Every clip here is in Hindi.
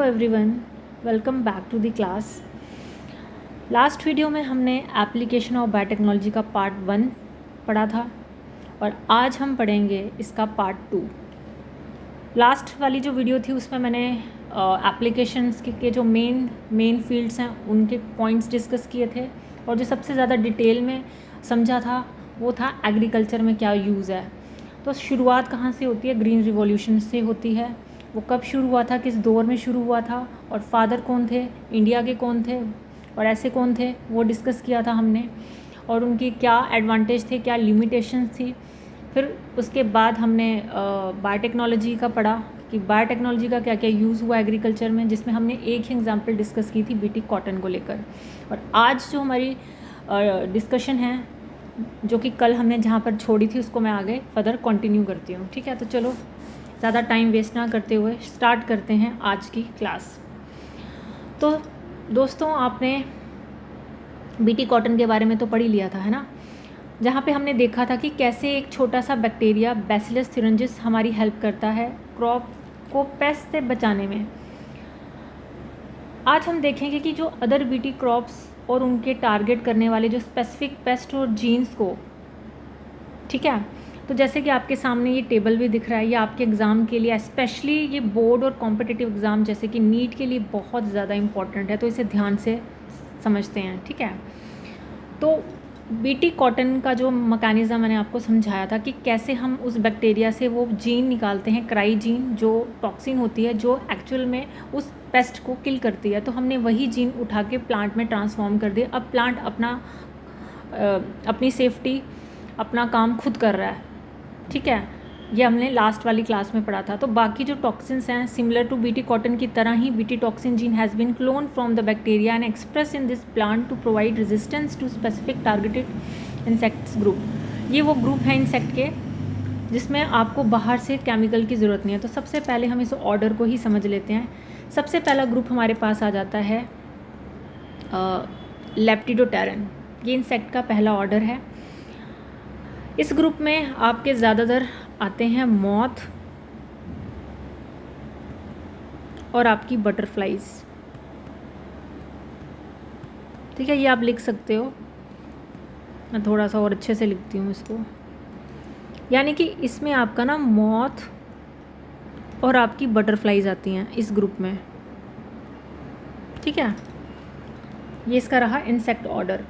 Hello everyone, welcome back to the class. Last video में हमने एप्लीकेशन ऑफ बायोटेक्नोलॉजी का पार्ट 1 पढ़ा था और आज हम पढ़ेंगे इसका पार्ट 2। लास्ट वाली जो वीडियो थी उसमें मैंने एप्लीकेशंस के जो मेन फील्ड्स हैं उनके पॉइंट्स डिस्कस किए थे और जो सबसे ज़्यादा डिटेल में समझा था वो था एग्रीकल्चर में क्या यूज़ है। तो शुरुआत कहाँ से होती है? ग्रीन रिवॉल्यूशन से होती है। वो कब शुरू हुआ था, किस दौर में शुरू हुआ था और फादर कौन थे, इंडिया के कौन थे और ऐसे कौन थे, वो डिस्कस किया था हमने और उनकी क्या एडवांटेज थे, क्या लिमिटेशंस थी। फिर उसके बाद हमने बायोटेक्नोलॉजी का पढ़ा कि बायोटेक्नोलॉजी का क्या क्या यूज़ हुआ एग्रीकल्चर में, जिसमें हमने एक ही एग्जांपल डिस्कस की थी बीटी कॉटन को लेकर। और आज जो हमारी डिस्कशन है, जो कि कल हमने जहाँ पर छोड़ी थी उसको मैं आगे फर्दर कंटिन्यू करती हूँ। ठीक है, तो चलो ज़्यादा टाइम वेस्ट ना करते हुए स्टार्ट करते हैं आज की क्लास। तो दोस्तों, आपने बीटी कॉटन के बारे में तो पढ़ ही लिया था, है ना, जहाँ पे हमने देखा था कि कैसे एक छोटा सा बैक्टीरिया बैसिलस थ्यूरेंजिस हमारी हेल्प करता है क्रॉप को पेस्ट से बचाने में। आज हम देखेंगे कि जो अदर बीटी क्रॉप्स और उनके टारगेट करने वाले जो स्पेसिफिक पेस्ट और जीन्स को, ठीक है, तो जैसे कि आपके सामने ये टेबल भी दिख रहा है, ये आपके एग्ज़ाम के लिए स्पेशली ये बोर्ड और कॉम्पिटिटिव एग्ज़ाम जैसे कि नीट के लिए बहुत ज़्यादा इम्पॉर्टेंट है, तो इसे ध्यान से समझते हैं। ठीक है, तो बीटी कॉटन का जो मैकेनिज़्म मैंने आपको समझाया था कि कैसे हम उस बैक्टीरिया से वो जीन निकालते हैं, क्राई जीन, जो टॉक्सिन होती है जो एक्चुअल में उस पेस्ट को किल करती है। तो हमने वही जीन उठा के प्लांट में ट्रांसफॉर्म कर दिया। अब प्लांट अपनी सेफ्टी, अपना काम खुद कर रहा है। ठीक है, ये हमने लास्ट वाली क्लास में पढ़ा था। तो बाकी जो टॉक्सिन्स हैं, सिमिलर टू बीटी कॉटन की तरह ही BT toxin gene has been clone from the bacteria and express in this plant to provide resistance to specific targeted insects group. ये वो ग्रुप है इंसेक्ट के जिसमें आपको बाहर से केमिकल की ज़रूरत नहीं है। तो सबसे पहले हम इस ऑर्डर को ही समझ लेते हैं। सबसे पहला ग्रुप हमारे पास आ जाता है लेप्टिडोप्टेरन। ये इंसेक्ट का पहला ऑर्डर है। इस ग्रुप में आपके ज़्यादातर आते हैं मॉथ और आपकी बटरफ्लाइज। ठीक है, ये आप लिख सकते हो, मैं थोड़ा सा और अच्छे से लिखती हूँ इसको। यानी कि इसमें आपका ना मॉथ और आपकी बटरफ्लाइज आती हैं इस ग्रुप में। ठीक है, ये इसका रहा इंसेक्ट ऑर्डर।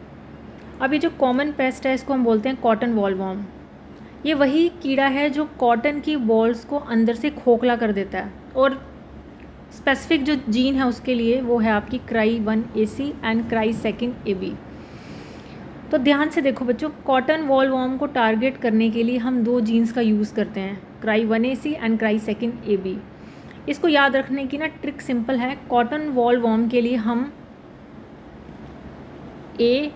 अब ये जो कॉमन पेस्ट है इसको हम बोलते हैं कॉटन वॉलवॉर्म। ये वही कीड़ा है जो कॉटन की बॉल्स को अंदर से खोखला कर देता है और स्पेसिफिक जो जीन है उसके लिए वो है आपकी cry 1AC and cry 2AB। तो ध्यान से देखो बच्चों, कॉटन वॉलवॉर्म को टारगेट करने के लिए हम दो जीन्स का यूज़ करते हैं, cry 1AC and cry 2AB। इसको याद रखने की ना ट्रिक सिंपल है। कॉटन वॉलवॉर्म के लिए हम A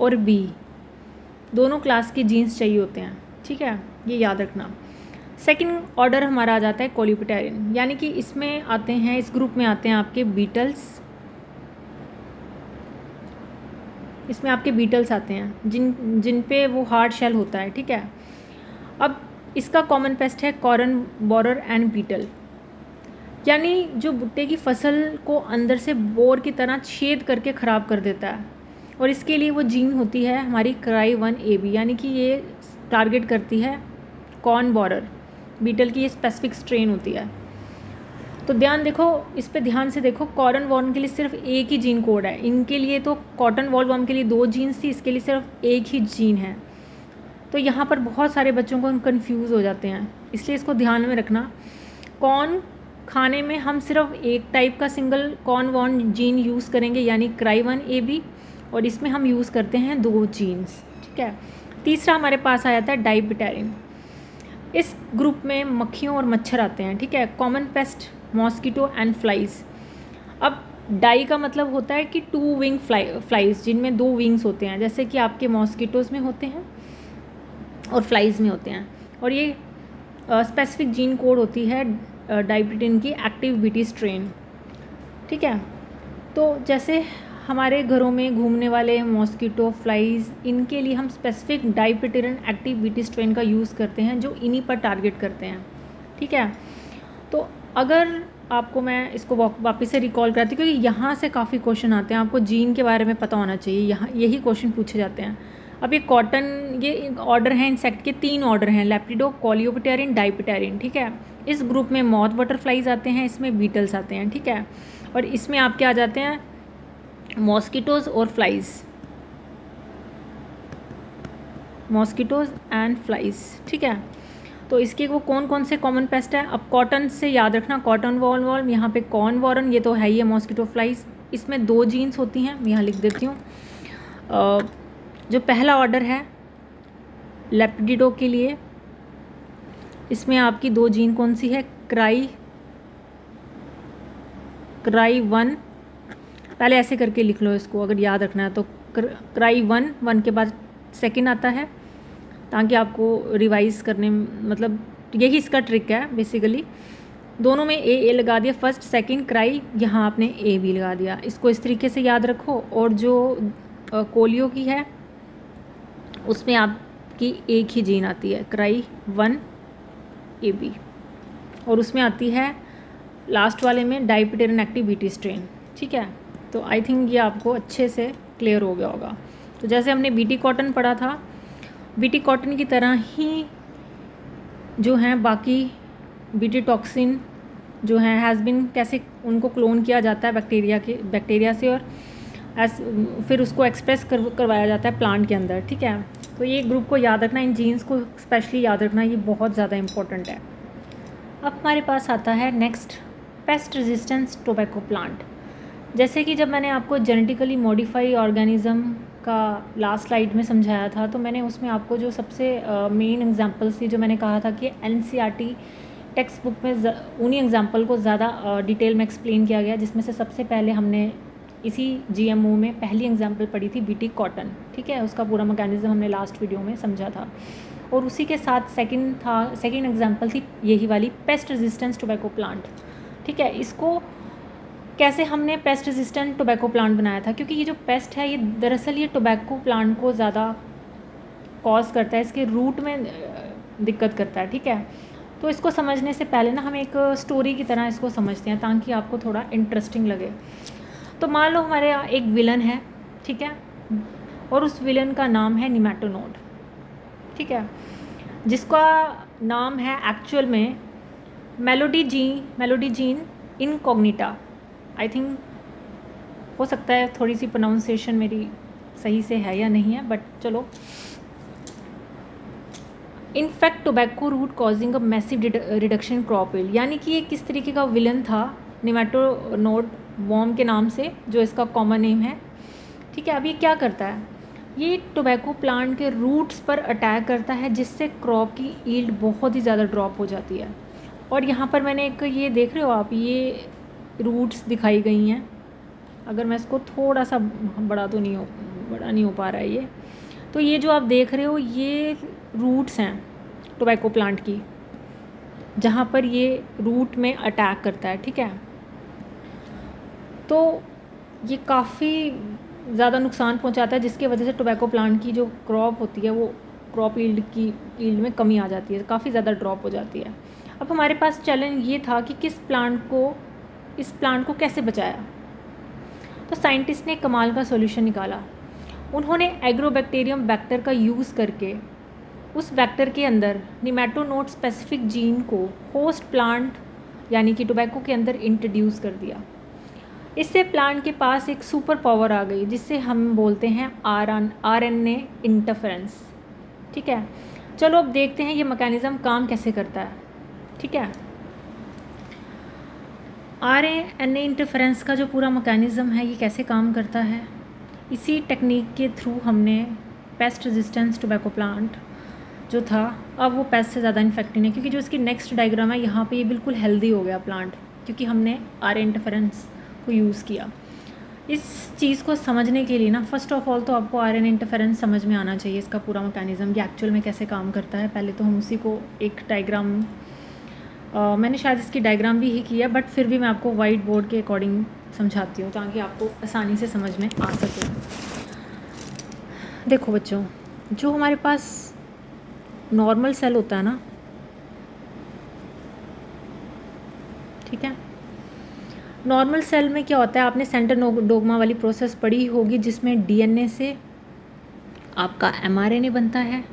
और B दोनों क्लास के जीन्स चाहिए होते हैं। ठीक है, ये याद रखना। सेकंड ऑर्डर हमारा आ जाता है कोलिप्टेरिन, यानी कि इसमें आते हैं, इस ग्रुप में आते हैं आपके बीटल्स। इसमें आपके बीटल्स आते हैं जिन पे वो हार्ड शेल होता है। ठीक है, अब इसका कॉमन पेस्ट है कॉर्न बोरर एंड बीटल, यानी जो भुट्टे की फसल को अंदर से बोर की तरह छेद करके ख़राब कर देता है। और इसके लिए वो जीन होती है हमारी क्राई 1AB, यानी कि ये टारगेट करती है कॉर्न बोरर बीटल की, ये स्पेसिफिक स्ट्रेन होती है। तो ध्यान देखो, इस पे ध्यान से देखो, कॉटन वॉलवॉर्म के लिए सिर्फ एक ही जीन कोड है। इनके लिए तो कॉटन वॉलवॉर्म के लिए दो जीन्स थी, इसके लिए सिर्फ एक ही जीन है। तो यहाँ पर बहुत सारे बच्चों को कन्फ्यूज़ हो जाते हैं, इसलिए इसको ध्यान में रखना। कॉर्न खाने में हम सिर्फ एक टाइप का single corn one gene use करेंगे, यानी क्राई 1AB, और इसमें हम यूज़ करते हैं दो जीन्स। ठीक है, तीसरा हमारे पास आ जाता है डाइबिटेरिन। इस ग्रुप में मक्खियों और मच्छर आते हैं। ठीक है, common paste mosquito and flies. अब डाई का मतलब होता है कि 2 विंग फ्लाइज, जिनमें 2 विंग्स होते हैं, जैसे कि आपके मॉस्किटोज़ में होते हैं और फ्लाइज में होते हैं। और ये स्पेसिफिक जीन कोड होती है डाइबिटेरिन की एक्टिव बीटी स्ट्रेन। ठीक है, तो जैसे हमारे घरों में घूमने वाले मॉस्किटो, फ्लाइज, इनके लिए हम स्पेसिफिक डाइबिटेरिन एक्टिव बीटी स्ट्रेन का यूज़ करते हैं जो इन्हीं पर टारगेट करते हैं। ठीक है, तो अगर आपको मैं इसको वापस से रिकॉल कराती हूँ, क्योंकि यहाँ से काफ़ी क्वेश्चन आते हैं, आपको जीन के बारे में पता होना चाहिए, यहाँ यही क्वेश्चन पूछे जाते हैं। अब ये कॉटन, ये ऑर्डर हैं इंसेक्ट के, 3 ऑर्डर हैं, लेपिडो, कॉलियोप्टेरिन, डाइप्टेरिन, ठीक है। इस ग्रुप में मॉथ बटरफ्लाइज आते हैं, इसमें बीटल्स आते हैं, ठीक है। और इसमें आपके आ जाते हैं मॉस्किटोज़ और फ्लाइज, मॉस्किटोज़ एंड फ्लाइज, ठीक है। तो इसके वो कौन कौन से कॉमन पेस्ट है, अब कॉटन से याद रखना, कॉटन वॉल्म, यहाँ पे कॉर्न वॉरन, ये तो है ही है, मॉस्किटो फ्लाइज। इसमें 2 जीन्स होती हैं, मैं यहाँ लिख देती हूँ। जो पहला ऑर्डर है लेपिडिडो के लिए, इसमें आपकी 2 जीन कौन सी है, क्राई 1, पहले ऐसे करके लिख लो इसको अगर याद रखना है तो, क्राई 1 के बाद सेकंड आता है, ताकि आपको रिवाइज करने, मतलब यही इसका ट्रिक है बेसिकली। दोनों में ए लगा दिया, फर्स्ट सेकंड क्राई, यहाँ आपने ए भी लगा दिया, इसको इस तरीके से याद रखो। और जो कोलियो की है उसमें आपकी एक ही जीन आती है, क्राई 1 AB, और उसमें आती है लास्ट वाले में डाइप्टेरिन एक्टिव बीटी स्ट्रेन, ठीक है। तो आई थिंक ये आपको अच्छे से क्लियर हो गया होगा। तो जैसे हमने बीटी कॉटन पढ़ा था, बीटी कॉटन की तरह ही जो हैं बाकी बीटी टॉक्सिन जो हैं हैज़ बिन, कैसे उनको क्लोन किया जाता है बैक्टीरिया से, और फिर उसको एक्सप्रेस करवाया जाता है प्लांट के अंदर, ठीक है। तो ये ग्रुप को याद रखना, इन जीन्स को स्पेशली याद रखना, ये बहुत ज़्यादा इंपॉर्टेंट है। अब हमारे पास आता है next, paste resistance tobacco plant. जैसे कि जब मैंने आपको जेनेटिकली मॉडिफाई ऑर्गेनिज्म का लास्ट स्लाइड में समझाया था, तो मैंने उसमें आपको जो सबसे मेन एग्जांपल्स थी, जो मैंने कहा था कि NCERT टेक्स्ट बुक में उन्हीं एग्जांपल को ज़्यादा डिटेल में एक्सप्लेन किया गया, जिसमें से सबसे पहले हमने इसी GMO में पहली एग्जांपल पढ़ी थी बीटी कॉटन, ठीक है। उसका पूरा मैकेनिज्म हमने लास्ट वीडियो में समझा था। और उसी के साथ सेकंड एग्जांपल थी यही वाली, पेस्ट रेजिस्टेंस टोबैको प्लांट, ठीक है। इसको कैसे हमने पेस्ट रेजिस्टेंट टोबैको प्लांट बनाया था, क्योंकि ये जो पेस्ट है ये दरअसल ये टोबैको प्लांट को ज़्यादा कॉज करता है, इसके रूट में दिक्कत करता है, ठीक है। तो इसको समझने से पहले ना हम एक स्टोरी की तरह इसको समझते हैं, ताकि आपको थोड़ा इंटरेस्टिंग लगे। तो मान लो हमारे यहाँ एक विलन है, ठीक है, और उस विलन का नाम है निमेटोनोड, ठीक है, जिसका नाम है एक्चुअल में melody gene incognito. I think हो सकता है थोड़ी सी प्रोनाउंसिएशन मेरी सही से है या नहीं है, बट चलो। In fact tobacco root causing a massive reduction crop yield, यानी कि ये किस तरीके का विलन था, निमेटोनोड वॉर्म के नाम से, जो इसका कॉमन नेम है, ठीक है। अब ये क्या करता है, ये टोबैको प्लांट के रूट्स पर अटैक करता है, जिससे क्रॉप की यील्ड बहुत ही ज़्यादा ड्रॉप हो जाती है। और यहाँ पर मैंने एक, ये देख रहे हो आप, ये रूट्स दिखाई गई हैं, अगर मैं इसको थोड़ा सा बड़ा नहीं हो पा रहा है ये, तो ये जो आप देख रहे हो ये रूट्स हैं टोबैको प्लांट की, जहाँ पर ये रूट में अटैक करता है, ठीक है। तो ये काफ़ी ज़्यादा नुकसान पहुँचाता है, जिसकी वजह से टोबैको प्लांट की जो क्रॉप होती है वो क्रॉप यील्ड में कमी आ जाती है, काफ़ी ज़्यादा ड्रॉप हो जाती है। अब हमारे पास चैलेंज ये था कि इस प्लांट को कैसे बचाया। तो साइंटिस्ट ने कमाल का सॉल्यूशन निकाला। उन्होंने एग्रोबैक्टीरियम वेक्टर का यूज़ करके उस वेक्टर के अंदर निमेटोनोड स्पेसिफिक जीन को होस्ट प्लांट यानी कि टोबैको के अंदर इंट्रोड्यूस कर दिया। इससे प्लांट के पास एक सुपर पावर आ गई, जिससे हम बोलते हैं RNA इंटरफेरेंस, ठीक है। चलो अब देखते हैं ये मैकेनिज़्म काम कैसे करता है, ठीक है। RNA इंटरफेरेंस का जो पूरा मैकेनिज़्म है ये कैसे काम करता है, इसी टेक्निक के थ्रू हमने पेस्ट रेजिस्टेंस टोबैको प्लांट जो था, अब वो पेस्ट से ज़्यादा इन्फेक्टेड है, क्योंकि जो इसकी नेक्स्ट डायग्राम है यहाँ पे ये बिल्कुल हेल्दी हो गया प्लांट, क्योंकि हमने RNA इंटरफेरेंस को यूज़ किया। इस चीज़ को समझने के लिए ना, फर्स्ट ऑफ ऑल तो आपको RNA इंटरफेरेंस समझ में आना चाहिए, इसका पूरा मैकेनिज़्म ये एक्चुअल में कैसे काम करता है। पहले तो हम उसी को एक डायग्राम, मैंने शायद इसकी डायग्राम भी ही की है, बट फिर भी मैं आपको वाइट बोर्ड के अकॉर्डिंग समझाती हूँ, ताकि आपको आसानी से समझ में आ सके। देखो बच्चों, जो हमारे पास नॉर्मल सेल होता है ना, ठीक है, नॉर्मल सेल में क्या होता है, आपने सेंटर डोग्मा वाली प्रोसेस पढ़ी होगी, जिसमें डीएनए से आपका एमआरएनए बनता है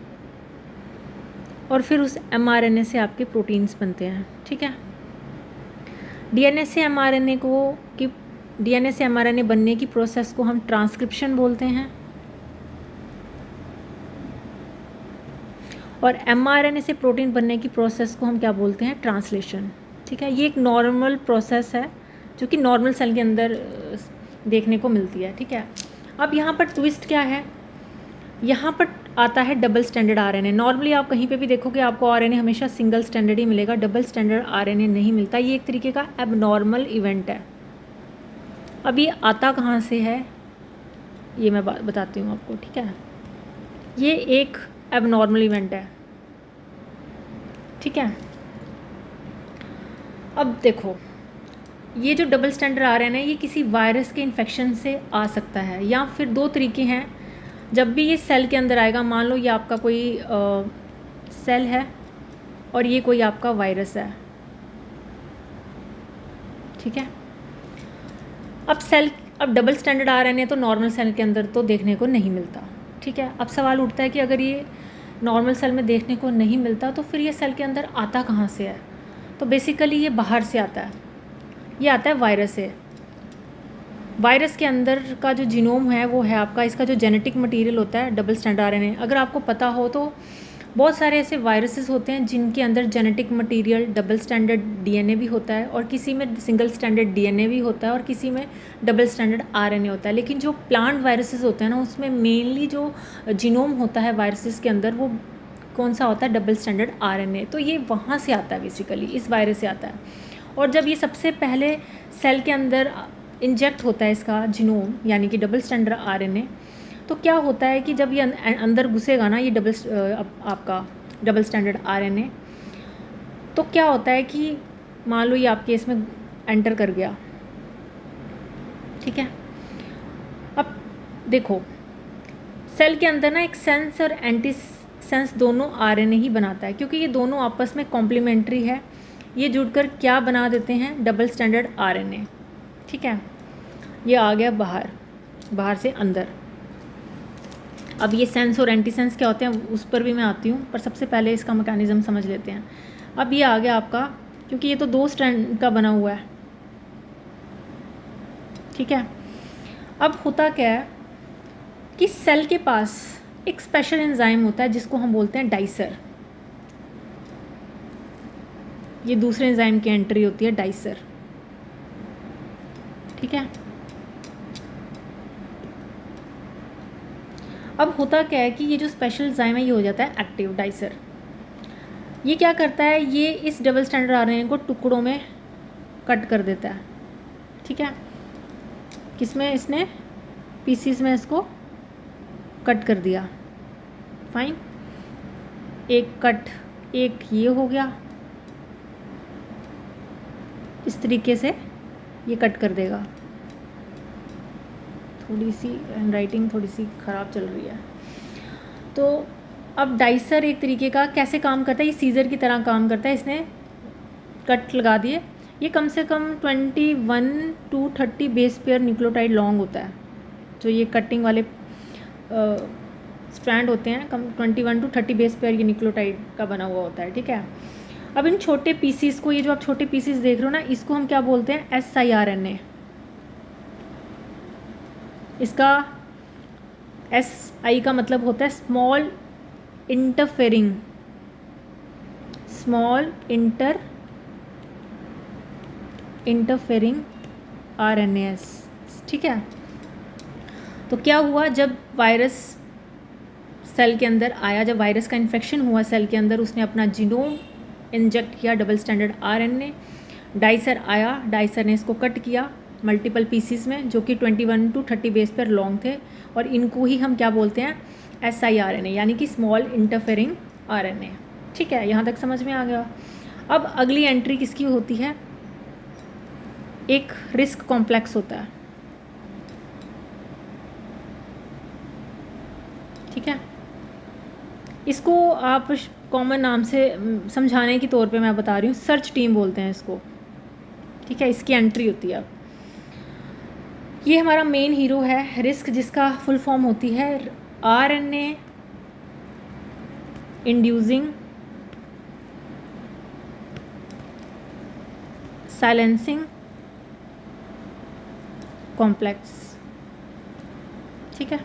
और फिर उस एमआरएनए से आपके प्रोटीन्स बनते हैं। ठीक है, डीएनए से एमआरएनए बनने की प्रोसेस को हम ट्रांसक्रिप्शन बोलते हैं और एमआरएनए से प्रोटीन बनने की प्रोसेस को हम क्या बोलते हैं, ट्रांसलेशन। ठीक है, ये एक नॉर्मल प्रोसेस है जो कि नॉर्मल सेल के अंदर देखने को मिलती है। ठीक है, अब यहाँ पर ट्विस्ट क्या है, यहाँ पर आता है डबल स्टैंडर्ड आरएनए। नॉर्मली आप कहीं पे भी देखोगे आपको आरएनए हमेशा सिंगल स्टैंडर्ड ही मिलेगा, डबल स्टैंडर्ड आरएनए नहीं मिलता। ये एक तरीके का एबनॉर्मल इवेंट है। अब ये आता कहाँ से है ये मैं बताती हूँ आपको। ठीक है, ये एक एबनॉर्मल इवेंट है। ठीक है, अब देखो, ये जो डबल स्टैंडर्ड आरएनए ये किसी वायरस के इन्फेक्शन से आ सकता है, या फिर दो तरीके हैं। जब भी ये सेल के अंदर आएगा, मान लो ये आपका कोई सेल है और ये कोई आपका वायरस है। ठीक है, अब डबल स्टैंडर्ड आरएनए तो नॉर्मल सेल के अंदर तो देखने को नहीं मिलता। ठीक है, अब सवाल उठता है कि अगर ये नॉर्मल सेल में देखने को नहीं मिलता तो फिर ये सेल के अंदर आता कहाँ से है। तो बेसिकली ये बाहर से आता है, ये आता है वायरस से। वायरस के अंदर का जो जीनोम है वो है आपका, इसका जो जेनेटिक मटेरियल होता है डबल स्टैंडर्ड आरएनए। अगर आपको पता हो तो बहुत सारे ऐसे वायरसेस होते हैं जिनके अंदर genetic material double standard DNA भी होता है, और किसी में सिंगल स्टैंडर्ड डीएनए भी होता है, और किसी में डबल स्टैंडर्ड आरएनए होता है। लेकिन जो प्लांट वायरसेस होते हैं ना, उसमें मेनली जो जीनोम होता है वायरसेस के अंदर वो कौन सा होता है, डबल स्टैंडर्ड आरएनए। तो ये वहाँ से आता है, बेसिकली इस वायरस से आता है। और जब ये सबसे पहले सेल के अंदर इंजेक्ट होता है इसका जीनोम, यानी कि डबल स्टैंडर्ड आरएनए, तो क्या होता है कि जब ये अंदर घुसेगा ना ये आपका डबल स्टैंडर्ड आरएनए, तो क्या होता है कि मान लो ये आपके इसमें एंटर कर गया। ठीक है, अब देखो, सेल के अंदर ना एक सेंस और एंटी सेंस दोनों आरएनए ही बनाता है, क्योंकि ये दोनों आपस में कॉम्प्लीमेंट्री है। ये जुड़कर क्या बना देते हैं, डबल स्टैंडर्ड आरएनए। ठीक है, ये आ गया बाहर से अंदर। अब ये सेंस और एंटी सेंस क्या होते हैं उस पर भी मैं आती हूँ, पर सबसे पहले इसका मैकेनिज्म समझ लेते हैं। अब ये आ गया आपका, क्योंकि ये तो दो स्ट्रैंड का बना हुआ है। ठीक है, अब होता क्या है कि सेल के पास एक स्पेशल एंजाइम होता है जिसको हम बोलते हैं डाइसर। ये दूसरे एंजाइम की एंट्री होती है, डाइसर। ठीक है, अब होता क्या है कि ये जो स्पेशल एंजाइम है ये हो जाता है एक्टिव, डाइसर। ये क्या करता है, ये इस डबल स्टैंडर्ड आरएनए को टुकड़ों में कट कर देता है। ठीक है, किसमें, इसने पीसीस में इसको कट कर दिया। फाइन, एक कट, एक ये हो गया, इस तरीके से ये कट कर देगा। थोड़ी सी हैंडराइटिंग थोड़ी सी ख़राब चल रही है। तो अब डाइसर एक तरीके का कैसे काम करता है, ये सीज़र की तरह काम करता है। इसने कट लगा दिए, ये कम से कम 21 to 30 base pair nucleotide long होता है। जो ये कटिंग वाले स्ट्रैंड होते हैं, कम 21 to 30 बेस पेयर ये न्यूक्लियोटाइड का बना हुआ होता है। ठीक है, अब इन छोटे पीसीस को, ये जो आप छोटे पीसीस देख रहे हो ना, इसको हम क्या बोलते हैं, siRNA। इसका SI का मतलब होता है स्मॉल इंटरफेरिंग RNAs। ठीक है, तो क्या हुआ, जब वायरस सेल के अंदर आया, जब वायरस का इन्फेक्शन हुआ सेल के अंदर, उसने अपना जीनोम इंजेक्ट किया डबल स्टैंडर्ड आरएनए। डाइसर आया, डाइसर ने इसको कट किया मल्टीपल पीसीस में, जो कि 21 to 30 बेस पर लॉन्ग थे, और इनको ही हम क्या बोलते हैं, siRNA, यानी कि स्मॉल इंटरफेरिंग आरएनए। ठीक है, यहाँ तक समझ में आ गया। अब अगली एंट्री किसकी होती है, एक रिस्क कॉम्प्लेक्स होता है। ठीक है, इसको आप कॉमन नाम से समझाने के तौर पे मैं बता रही हूँ, सर्च टीम बोलते हैं इसको। ठीक है, इसकी एंट्री होती है। ये हमारा मेन हीरो है रिस्क, जिसका फुल फॉर्म होती है RNA इंड्यूसिंग साइलेंसिंग कॉम्प्लेक्स। ठीक है,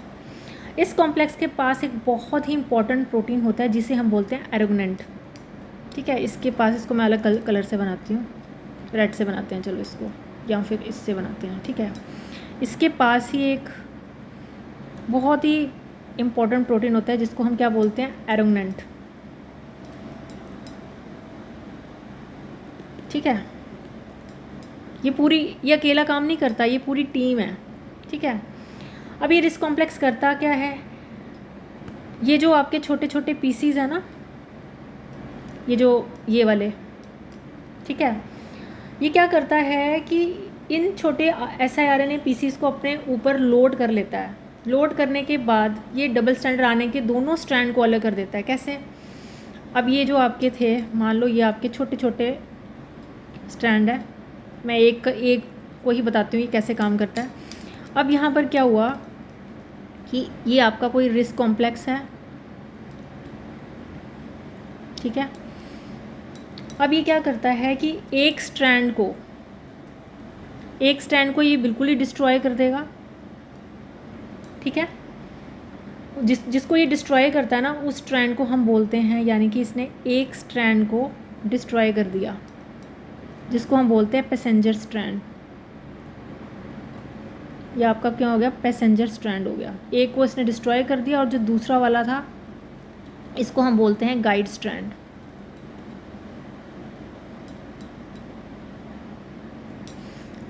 इस कॉम्प्लेक्स के पास एक बहुत ही इंपॉर्टेंट प्रोटीन होता है जिसे हम बोलते हैं एरोगनेंट। ठीक है, इसके पास, इसको मैं अलग कलर से बनाती हूँ, रेड से बनाते हैं चलो इसको, या फिर इससे बनाते हैं। ठीक है, इसके पास ही एक बहुत ही इम्पॉर्टेंट प्रोटीन होता है जिसको हम क्या बोलते हैं, एरोगनेंट। ठीक है, ये अकेला काम नहीं करता, ये पूरी टीम है। ठीक है, अब ये रिस्क कॉम्प्लेक्स करता क्या है, ये जो आपके छोटे छोटे पीसीज है ना, ये वाले, ठीक है, ये क्या करता है कि इन छोटे siRNA पीसीज को अपने ऊपर लोड कर लेता है। लोड करने के बाद ये डबल स्ट्रैंड आने के दोनों स्ट्रैंड को अलग कर देता है। कैसे, अब ये जो आपके थे, मान लो ये आपके छोटे छोटे स्ट्रैंड है, मैं एक को ही बताती हूँ ये कैसे काम करता है। अब यहाँ पर क्या हुआ कि ये आपका कोई रिस्क कॉम्प्लेक्स है। ठीक है, अब ये क्या करता है कि एक स्ट्रैंड को ये बिल्कुल ही डिस्ट्रॉय कर देगा। ठीक है, जिसको ये डिस्ट्रॉय करता है ना, उस स्ट्रैंड को हम बोलते हैं, यानी कि इसने एक स्ट्रैंड को डिस्ट्रॉय कर दिया, जिसको हम बोलते हैं पैसेंजर स्ट्रैंड। ये आपका क्या हो गया, पैसेंजर स्ट्रैंड हो गया। एक को इसने डिस्ट्रॉय कर दिया, और जो दूसरा वाला था इसको हम बोलते हैं गाइड स्ट्रैंड।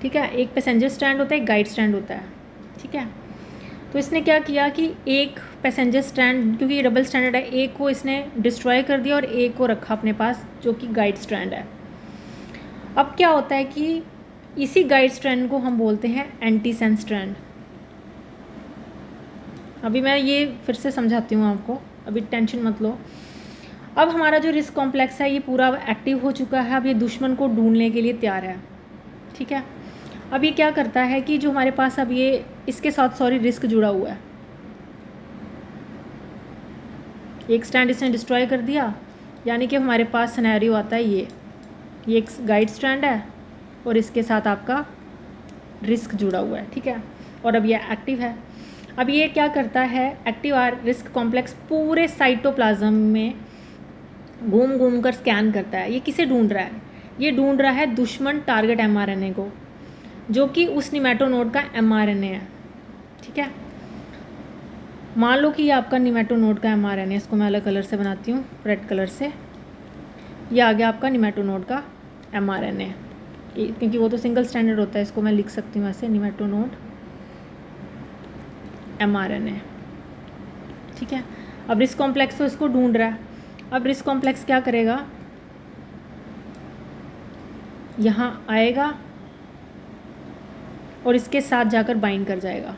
ठीक है, एक पैसेंजर स्ट्रैंड होता है, एक गाइड स्ट्रैंड होता है। ठीक है, तो इसने क्या किया कि एक पैसेंजर स्ट्रैंड, क्योंकि ये डबल स्टैंडर्ड है, एक को इसने डिस्ट्रॉय कर दिया और एक को रखा अपने पास जो कि गाइड स्ट्रैंड है। अब क्या होता है कि इसी गाइड स्ट्रैंड को हम बोलते हैं एंटीसेंस स्ट्रैंड। अभी मैं ये फिर से समझाती हूँ आपको, अभी टेंशन मत लो। अब हमारा जो रिस्क कॉम्प्लेक्स है ये पूरा एक्टिव हो चुका है, अब ये दुश्मन को ढूंढने के लिए तैयार है। ठीक है, अब ये क्या करता है कि जो हमारे पास अब ये इसके साथ रिस्क जुड़ा हुआ है, एक स्ट्रैंड इसने डिस्ट्रॉय कर दिया, यानी कि हमारे पास सिनेरियो आता है ये एक गाइड स्ट्रैंड है और इसके साथ आपका रिस्क जुड़ा हुआ है। ठीक है, और अब ये एक्टिव है। अब ये क्या करता है, एक्टिव रिस्क कॉम्प्लेक्स पूरे साइटोप्लाज्म में घूम घूम कर स्कैन करता है। ये किसे ढूंढ रहा है, ये ढूंढ रहा है दुश्मन टारगेट mRNA को, जो कि उस निमेटोनोड का mRNA है। ठीक है, मान लो कि ये आपका निमेटोनोड का mRNA, इसको मैं अलग कलर से बनाती हूँ, रेड कलर से। ये आ गया आपका निमेटोनोड का mRNA, क्योंकि वो तो सिंगल स्टैंडर्ड होता है, इसको मैं लिख सकती हूँ ऐसे, निमेटोनोड mRNA। ठीक है, अब रिस्क कॉम्प्लेक्स तो इसको ढूंढ रहा है। अब रिस्क कॉम्प्लेक्स क्या करेगा, यहाँ आएगा और इसके साथ जाकर बाइंड कर जाएगा।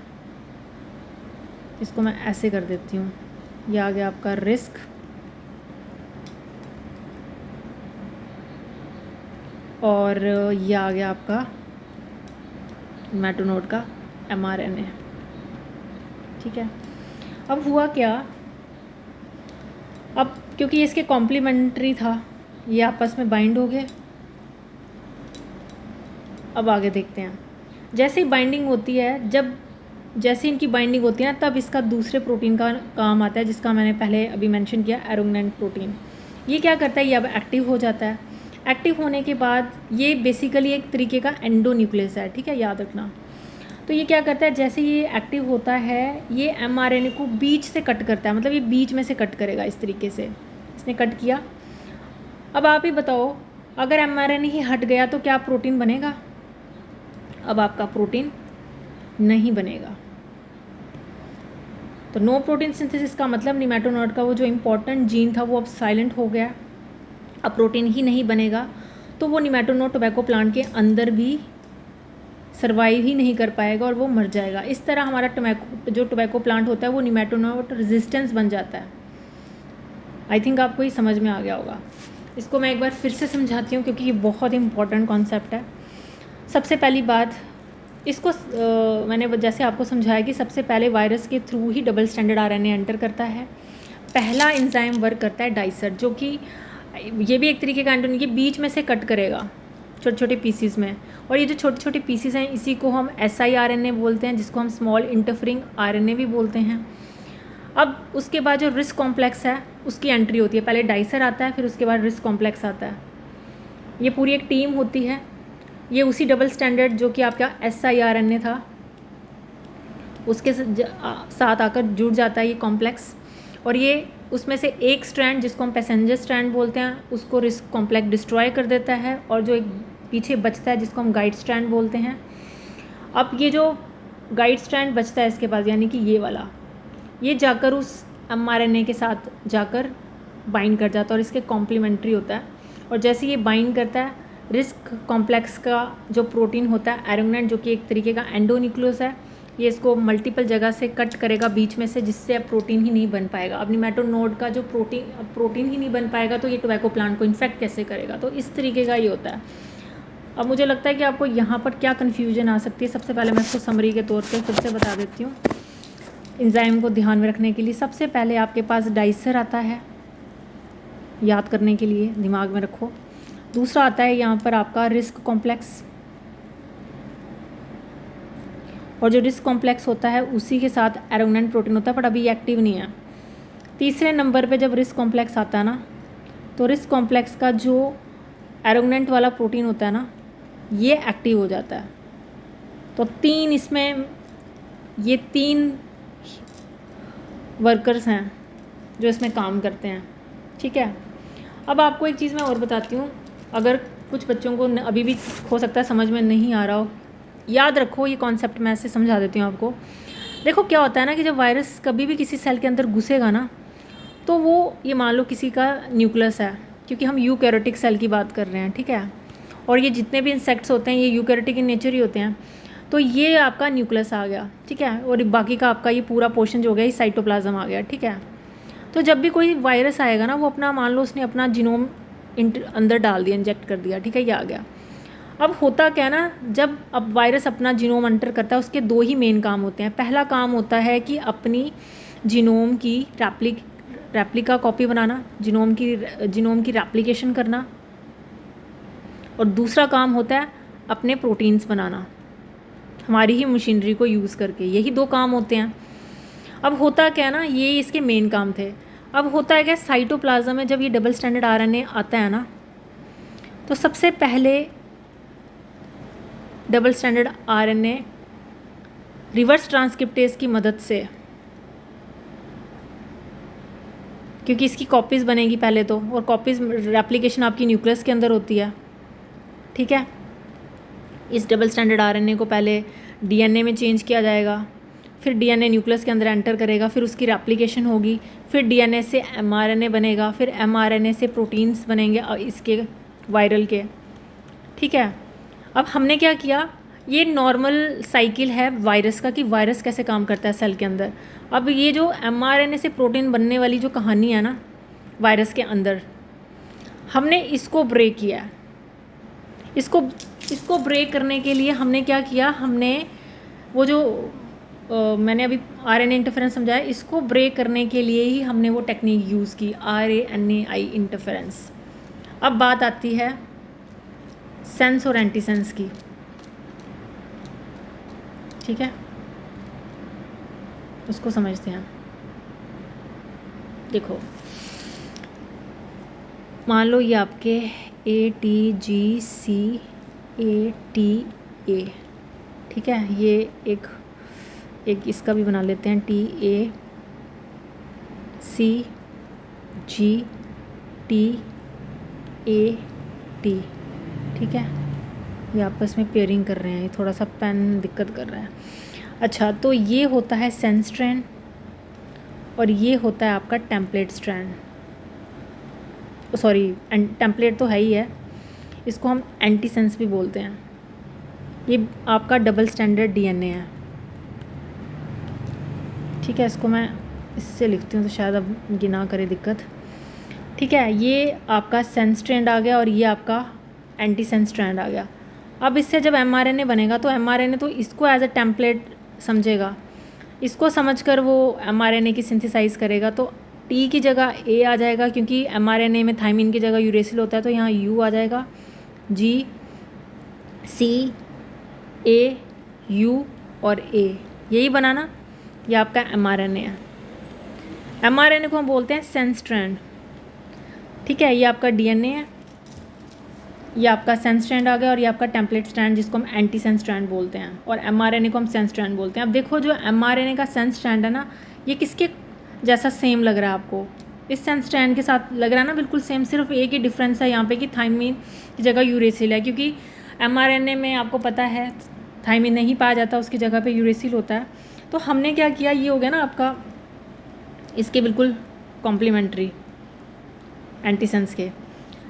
इसको मैं ऐसे कर देती हूँ, ये आ गया आपका रिस्क, और ये आ गया आपका निमेटोनोड का mRNA। ठीक है, अब हुआ क्या, अब क्योंकि ये इसके कॉम्प्लीमेंट्री था, ये आपस में बाइंड हो गए। अब आगे देखते हैं, जैसे ही बाइंडिंग होती है, जैसे इनकी बाइंडिंग होती है तब इसका दूसरे प्रोटीन का काम आता है, जिसका मैंने पहले अभी मेंशन किया, एरोगनेंट प्रोटीन। ये क्या करता है, ये अब एक्टिव हो जाता है। एक्टिव होने के बाद ये बेसिकली एक तरीके का एंडोन्यूक्लियस है। ठीक है, याद रखना। तो ये क्या करता है, जैसे ये एक्टिव होता है, ये mRNA को बीच से कट करता है, मतलब ये बीच में से कट करेगा। इस तरीके से इसने कट किया। अब आप ही बताओ, अगर mRNA ही हट गया तो क्या प्रोटीन बनेगा? अब आपका प्रोटीन नहीं बनेगा। तो नो प्रोटीन सिंथेसिस का मतलब निमेटोनोड का वो जो इम्पोर्टेंट जीन था वो अब साइलेंट हो गया। अब प्रोटीन ही नहीं बनेगा तो वो निमेटोनोड टोबैको प्लांट के अंदर भी सर्वाइव ही नहीं कर पाएगा और वो मर जाएगा। इस तरह हमारा जो टोबैको प्लांट होता है वो निमेटोनोड रेजिस्टेंस बन जाता है। आई थिंक आपको ये समझ में आ गया होगा। इसको मैं एक बार फिर से समझाती हूँ क्योंकि ये बहुत इंपॉर्टेंट कॉन्सेप्ट है। सबसे पहली बात, इसको मैंने जैसे आपको समझाया कि सबसे पहले वायरस के थ्रू ही डबल स्टैंडर्ड आरएनए एंटर करता है। पहला एंजाइम वर्क करता है डाइसर, जो कि ये भी एक तरीके का एंटोन, ये बीच में से कट करेगा छोटे छोटे पीसीज में, और ये जो छोटे छोटे पीसीज हैं इसी को हम siRNA बोलते हैं, जिसको हम स्मॉल इंटरफेरिंग आरएनए भी बोलते हैं। अब उसके बाद जो रिस्क कॉम्प्लेक्स है उसकी एंट्री होती है, पहले डाइसर आता है, फिर उसके बाद रिस्क कॉम्प्लेक्स आता है। ये पूरी एक टीम होती है, ये उसी डबल स्टैंडर्ड जो कि आपका siRNA था उसके साथ आकर जुड़ जाता है ये कॉम्प्लेक्स, और ये उसमें से एक स्ट्रैंड जिसको हम पैसेंजर स्ट्रैंड बोलते हैं उसको रिस्क कॉम्प्लेक्स डिस्ट्रॉय कर देता है, और जो एक पीछे बचता है जिसको हम गाइड स्ट्रैंड बोलते हैं। अब ये जो गाइड स्ट्रैंड बचता है इसके पास, यानी कि ये वाला, ये जाकर उस mRNA के साथ जाकर बाइंड कर जाता है और इसके कॉम्प्लीमेंट्री होता है। और जैसे ये बाइंड करता है, रिस्क कॉम्प्लेक्स का जो प्रोटीन होता है एरोगनेंट, जो कि एक तरीके का एंडोन्यूक्लियस है, ये इसको मल्टीपल जगह से कट करेगा बीच में से, जिससे अब प्रोटीन ही नहीं बन पाएगा। अब निमेटोनोड का जो प्रोटीन ही नहीं बन पाएगा तो ये टोबैको प्लांट को इन्फेक्ट कैसे करेगा। तो इस तरीके का ये होता है। अब मुझे लगता है कि आपको यहाँ पर क्या कन्फ्यूजन आ सकती है। सबसे पहले मैं इसको समरी के तौर पर फिर से बता देती हूँ एंजाइम को ध्यान में रखने के लिए। सबसे पहले आपके पास डाइसर आता है, याद करने के लिए दिमाग में रखो। दूसरा आता है यहाँ पर आपका रिस्क कॉम्प्लेक्स, और जो रिस्क कॉम्प्लेक्स होता है उसी के साथ एरोगनेंट प्रोटीन होता है, पर अभी एक्टिव नहीं है। तीसरे नंबर पे जब रिस्क कॉम्प्लेक्स आता है ना, तो रिस्क कॉम्प्लेक्स का जो एरोगनेंट वाला प्रोटीन होता है ना, ये एक्टिव हो जाता है। तो तीन इसमें, ये तीन वर्कर्स हैं जो इसमें काम करते हैं, ठीक है। अब आपको एक चीज़ मैं और बताती हूँ, अगर कुछ बच्चों को अभी भी हो सकता है समझ में नहीं आ रहा हो, याद रखो ये कॉन्सेप्ट मैं ऐसे समझा देती हूँ आपको। देखो क्या होता है ना कि जब वायरस कभी भी किसी सेल के अंदर घुसेगा ना, तो वो, ये मान लो किसी का न्यूक्लियस है, क्योंकि हम यूकैरियोटिक सेल की बात कर रहे हैं, ठीक है, और ये जितने भी इंसेक्ट्स होते हैं ये यूकैरियोटिक इन नेचर ही होते हैं। तो ये आपका न्यूक्लियस आ गया, ठीक है, और बाकी का आपका ये पूरा पोर्शन जो हो गया ये साइटोप्लाज्म आ गया, ठीक है। तो जब भी कोई वायरस आएगा ना, वो अपना, मान लो उसने अपना जीनोम अंदर डाल दिया, इंजेक्ट कर दिया, ठीक है, ये आ गया। अब होता क्या है ना, जब अब वायरस अपना जीनोम एंटर करता है, उसके दो ही मेन काम होते हैं। पहला काम होता है कि अपनी जीनोम की रेप्लिका कॉपी बनाना, जीनोम की रेप्लिकेशन करना, और दूसरा काम होता है अपने प्रोटीन्स बनाना, हमारी ही मशीनरी को यूज़ करके। यही दो काम होते हैं। अब होता क्या है ना, ये इसके मेन काम थे। अब होता है क्या, साइटोप्लाज्म में जब ये डबल स्टैंडर्ड आरएनए आता है ना, तो सबसे पहले double standard RNA reverse transcriptase की मदद से, क्योंकि इसकी कॉपीज़ बनेगी पहले तो, और कॉपीज़ रेप्लिकेशन आपकी न्यूक्लियस के अंदर होती है, ठीक है। इस डबल स्टैंडर्ड आरएनए को पहले डीएनए में चेंज किया जाएगा, फिर डीएनए न्यूक्लियस के अंदर एंटर करेगा, फिर उसकी रेप्लिकेशन होगी, फिर डीएनए से एमआरएनए बनेगा, फिर एमआरएनए से प्रोटीन्स बनेंगे इसके वायरल के, ठीक है। अब हमने क्या किया, ये नॉर्मल साइकिल है वायरस का कि वायरस कैसे काम करता है सेल के अंदर। अब ये जो एमआरएनए से प्रोटीन बनने वाली जो कहानी है ना वायरस के अंदर, हमने इसको ब्रेक किया है। इसको ब्रेक करने के लिए हमने क्या किया, हमने वो जो मैंने अभी आरएनए इंटरफेरेंस समझाया, इसको ब्रेक करने के लिए ही हमने वो टेक्निक यूज़ की, RNAi इंटरफेरेंस। अब बात आती है सेंस और एंटीसेंस की, ठीक है, उसको समझते हैं। देखो, मान लो ये आपके ATGCATA, ठीक है, ये एक इसका भी बना लेते हैं, TACGTAT, ठीक है। ये आपस में पेयरिंग कर रहे हैं, ये थोड़ा सा पेन दिक्कत कर रहा है। अच्छा, तो ये होता है सेंस स्ट्रैंड और ये होता है आपका टेम्पलेट स्ट्रैंड, सॉरी टेम्पलेट तो है ही है, इसको हम एंटीसेंस भी बोलते हैं। ये आपका डबल स्टैंडर्ड DNA है, ठीक है। इसको मैं इससे लिखती हूँ तो शायद अब गिना करे दिक्कत, ठीक है। ये आपका सेंस स्ट्रैंड आ गया और ये आपका एंटीसेंस स्ट्रैंड आ गया। अब इससे जब mRNA बनेगा तो mRNA तो इसको एज अ टेम्पलेट समझेगा, इसको समझकर वो mRNA की सिंथेसाइज करेगा। तो T की जगह A आ जाएगा, क्योंकि mRNA में थाइमिन की जगह यूरेसिल होता है, तो यहाँ U आ जाएगा, G C A U और A, यही बनाना, ये आपका mRNA है। mRNA को हम बोलते हैं सेंस स्ट्रैंड, ठीक है। ये आपका DNA है, ये आपका सेंस स्ट्रैंड आ गया, और ये आपका टेम्पलेट स्ट्रैंड जिसको हम एंटी सेंस स्ट्रैंड बोलते हैं, और mRNA को हम सेंस स्ट्रैंड बोलते हैं। अब देखो जो mRNA का सेंस स्ट्रैंड है ना, ये किसके जैसा सेम लग रहा है आपको? इस सेंस स्ट्रैंड के साथ लग रहा है ना, बिल्कुल सेम। सिर्फ एक ही डिफरेंस है यहाँ पे कि थाइमिन की जगह यूरेसिल है, क्योंकि mRNA में आपको पता है थाइमिन नहीं पाया जाता, उसकी जगह पे यूरेसिल होता है। तो हमने क्या किया, ये हो गया ना आपका इसके बिल्कुल कॉम्प्लीमेंट्री एंटीसेंस के,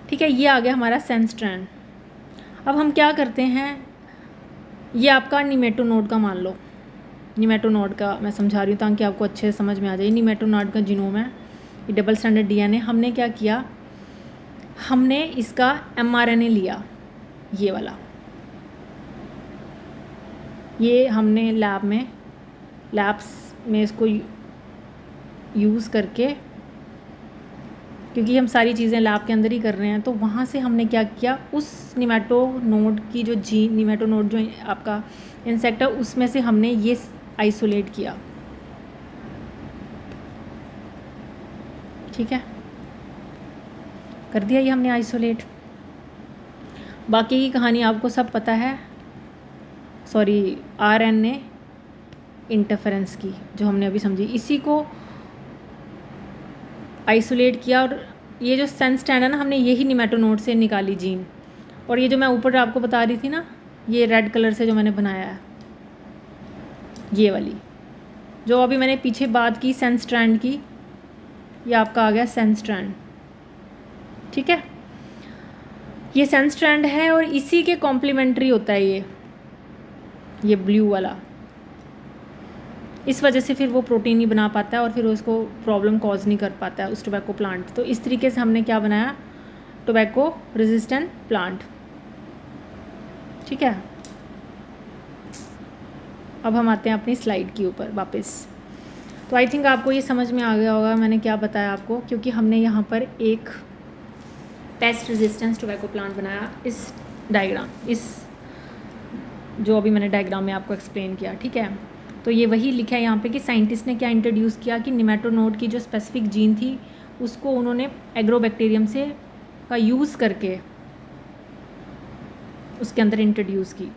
ठीक है। ये आ गया हमारा सेंस स्ट्रैंड। अब हम क्या करते हैं, ये आपका निमेटोनोड का मान लो, निमेटोनोड का मैं समझा रही हूँ ताकि आपको अच्छे से समझ में आ जाए। निमेटोनोड का जीनोम है, ये डबल स्टैंडर्ड DNA। हमने क्या किया, हमने इसका mRNA लिया, ये वाला, ये हमने लैब्स में इसको यूज़ करके, क्योंकि हम सारी चीज़ें लैब के अंदर ही कर रहे हैं, तो वहाँ से हमने क्या किया, उस निमेटोनोड की जो निमेटोनोड जो आपका इंसेक्ट है उसमें से हमने ये आइसोलेट किया, ठीक है, कर दिया ये हमने आइसोलेट। बाकी की कहानी आपको सब पता है, सॉरी RNA इंटरफेरेंस की जो हमने अभी समझी, इसी को आइसोलेट किया। और ये जो सेंस स्ट्रैंड है ना, हमने यही निमेटोनोड से निकाली जीन। और ये जो मैं ऊपर आपको बता रही थी ना, ये रेड कलर से जो मैंने बनाया है, ये वाली जो अभी मैंने पीछे बात की सेंस स्ट्रैंड की, ये आपका आ गया सेंस स्ट्रैंड, ठीक है। ये सेंस स्ट्रैंड है और इसी के कॉम्प्लीमेंट्री होता है ये ब्लू वाला। इस वजह से फिर वो प्रोटीन नहीं बना पाता है और फिर उसको प्रॉब्लम कॉज नहीं कर पाता है उस टोबैको प्लांट। तो इस तरीके से हमने क्या बनाया, टोबैको रेजिस्टेंट प्लांट, ठीक है। अब हम आते हैं अपनी स्लाइड के ऊपर वापस। तो आई थिंक आपको ये समझ में आ गया होगा मैंने क्या बताया आपको, क्योंकि हमने यहाँ पर एक पेस्ट रेजिस्टेंस टोबैको प्लांट बनाया, इस डायग्राम, इस जो अभी मैंने डायग्राम में आपको एक्सप्लेन किया, ठीक है। तो ये वही लिखा है यहाँ पे कि साइंटिस्ट ने क्या इंट्रोड्यूस किया कि निमेटोनोड की जो स्पेसिफिक जीन थी उसको उन्होंने एग्रोबैक्टीरियम से का यूज़ करके उसके अंदर इंट्रोड्यूस की।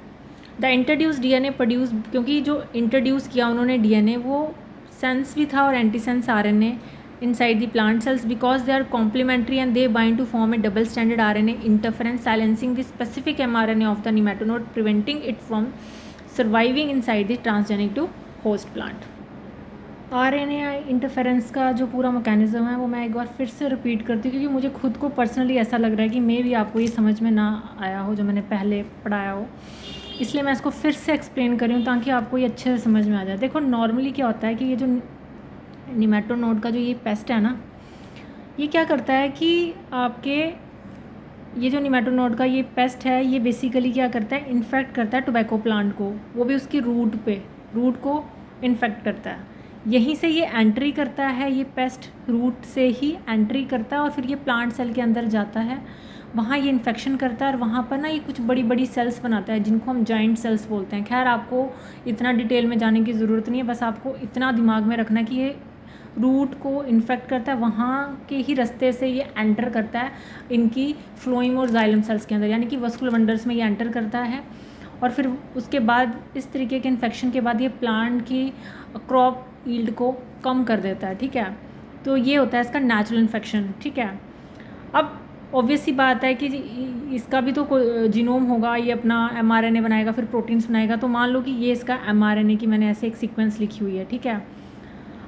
द इंट्रोड्यूस DNA प्रोड्यूस, क्योंकि जो इंट्रोड्यूस किया उन्होंने DNA वो सेंस भी था और antisense RNA inside the plant cells because they are complementary and they bind to form a double stranded RNA interference silencing the specific mRNA of the nematode preventing it from surviving inside the transgenic to host plant। RNA interference का जो पूरा मैकेनिज़्म है वो मैं एक बार फिर से रिपीट करती हूँ, क्योंकि मुझे खुद को पर्सनली ऐसा लग रहा है कि मे भी आपको ये समझ में ना आया हो जो मैंने पहले पढ़ाया हो, इसलिए मैं इसको फिर से एक्सप्लेन कर रही हूँ ताकि आपको ये अच्छे से समझ में आ जाए। देखो नॉर्मली क्या होता है कि ये जो निमेटोनोड का जो ये पेस्ट है ना, ये क्या करता है कि आपके ये जो निमेटोनोड का ये पेस्ट है ये बेसिकली क्या करता है, इन्फेक्ट करता है टोबैको प्लांट को, वो भी उसकी रूट को इन्फेक्ट करता है। यहीं से ये एंट्री करता है, ये पेस्ट रूट से ही एंट्री करता है और फिर ये प्लांट सेल के अंदर जाता है, वहाँ ये इन्फेक्शन करता है और वहाँ पर ना ये कुछ बड़ी बड़ी सेल्स बनाता है जिनको हम जॉइंट सेल्स बोलते हैं। खैर आपको इतना डिटेल में जाने की ज़रूरत नहीं है, बस आपको इतना दिमाग में रखना है कि ये रूट को इन्फेक्ट करता है, वहाँ के ही रास्ते से ये एंटर करता है इनकी फ्लोइम और जाइलम सेल्स के अंदर, यानी कि वस्कुलर बंडल्स में ये एंटर करता है। और फिर उसके बाद इस तरीके के इन्फेक्शन के बाद ये प्लांट की क्रॉप यील्ड को कम कर देता है, ठीक है। तो ये होता है इसका नेचुरल इन्फेक्शन, ठीक है। अब ऑब्वियस सी बात है कि इसका भी तो जीनोम होगा, ये अपना mRNA बनाएगा, फिर प्रोटीन्स बनाएगा। तो मान लो कि ये इसका mRNA की मैंने ऐसे एक सीक्वेंस लिखी हुई है, ठीक है।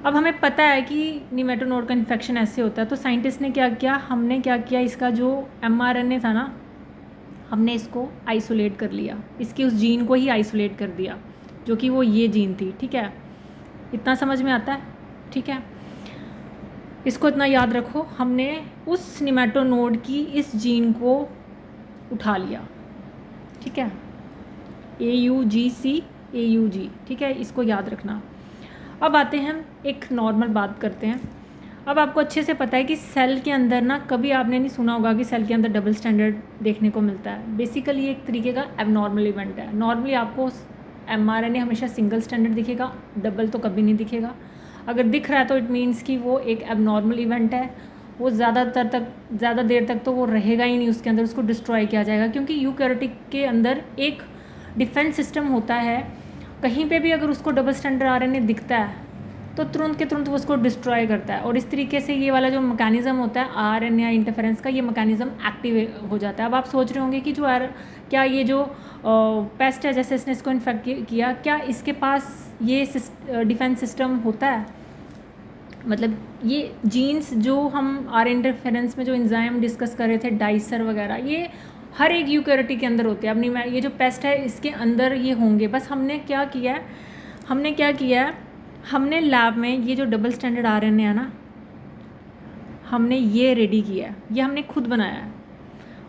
अब हमें पता है कि निमेटोनोड का इन्फेक्शन ऐसे होता है, तो साइंटिस्ट ने क्या किया, हमने क्या किया, इसका जो mRNA था ना, हमने इसको आइसोलेट कर लिया, इसकी उस जीन को ही आइसोलेट कर दिया जो कि वो ये जीन थी, ठीक है। इतना समझ में आता है, ठीक है। इसको इतना याद रखो, हमने उस निमेटोनोड की इस जीन को उठा लिया, ठीक है। AUGC, ठीक है, इसको याद रखना। अब आते हैं हम एक नॉर्मल बात करते हैं। अब आपको अच्छे से पता है कि सेल के अंदर ना, कभी आपने नहीं सुना होगा कि सेल के अंदर डबल स्टैंडर्ड देखने को मिलता है। बेसिकली एक तरीके का एबनॉर्मल इवेंट है। नॉर्मली आपको mRNA हमेशा सिंगल स्टैंडर्ड दिखेगा, डबल तो कभी नहीं दिखेगा। अगर दिख रहा है तो इट मीन्स कि वो एक एबनॉर्मल इवेंट है। वो ज़्यादा देर तक तो वो रहेगा ही नहीं उसके अंदर, उसको डिस्ट्रॉय किया जाएगा, क्योंकि यूकैरियोटिक के अंदर एक डिफेंस सिस्टम होता है। कहीं पे भी अगर उसको डबल स्टैंडर्ड आरएनए दिखता है तो तुरंत के तुरंत वो उसको डिस्ट्रॉय करता है। और इस तरीके से ये वाला जो मैकेनिज़्म होता है आरएनए इंटरफेरेंस का, ये मैकेनिज़्म एक्टिव हो जाता है। अब आप सोच रहे होंगे कि क्या ये जो पेस्ट है, जैसे इसने इसको इन्फेक्ट किया, क्या इसके पास ये डिफेंस सिस्टम होता है? मतलब ये जीन्स जो हम आर इंटरफेरेंस में जो एंजाइम डिस्कस कर रहे थे, डाइसर वगैरह, ये हर एक यूकैरियोटिक के अंदर होते हैं। अपनी ये जो पेस्ट है इसके अंदर ये होंगे। बस हमने क्या किया है, हमने लैब में ये जो डबल स्टैंडर्ड आरएनए है ना, हमने ये रेडी किया है, ये हमने खुद बनाया है।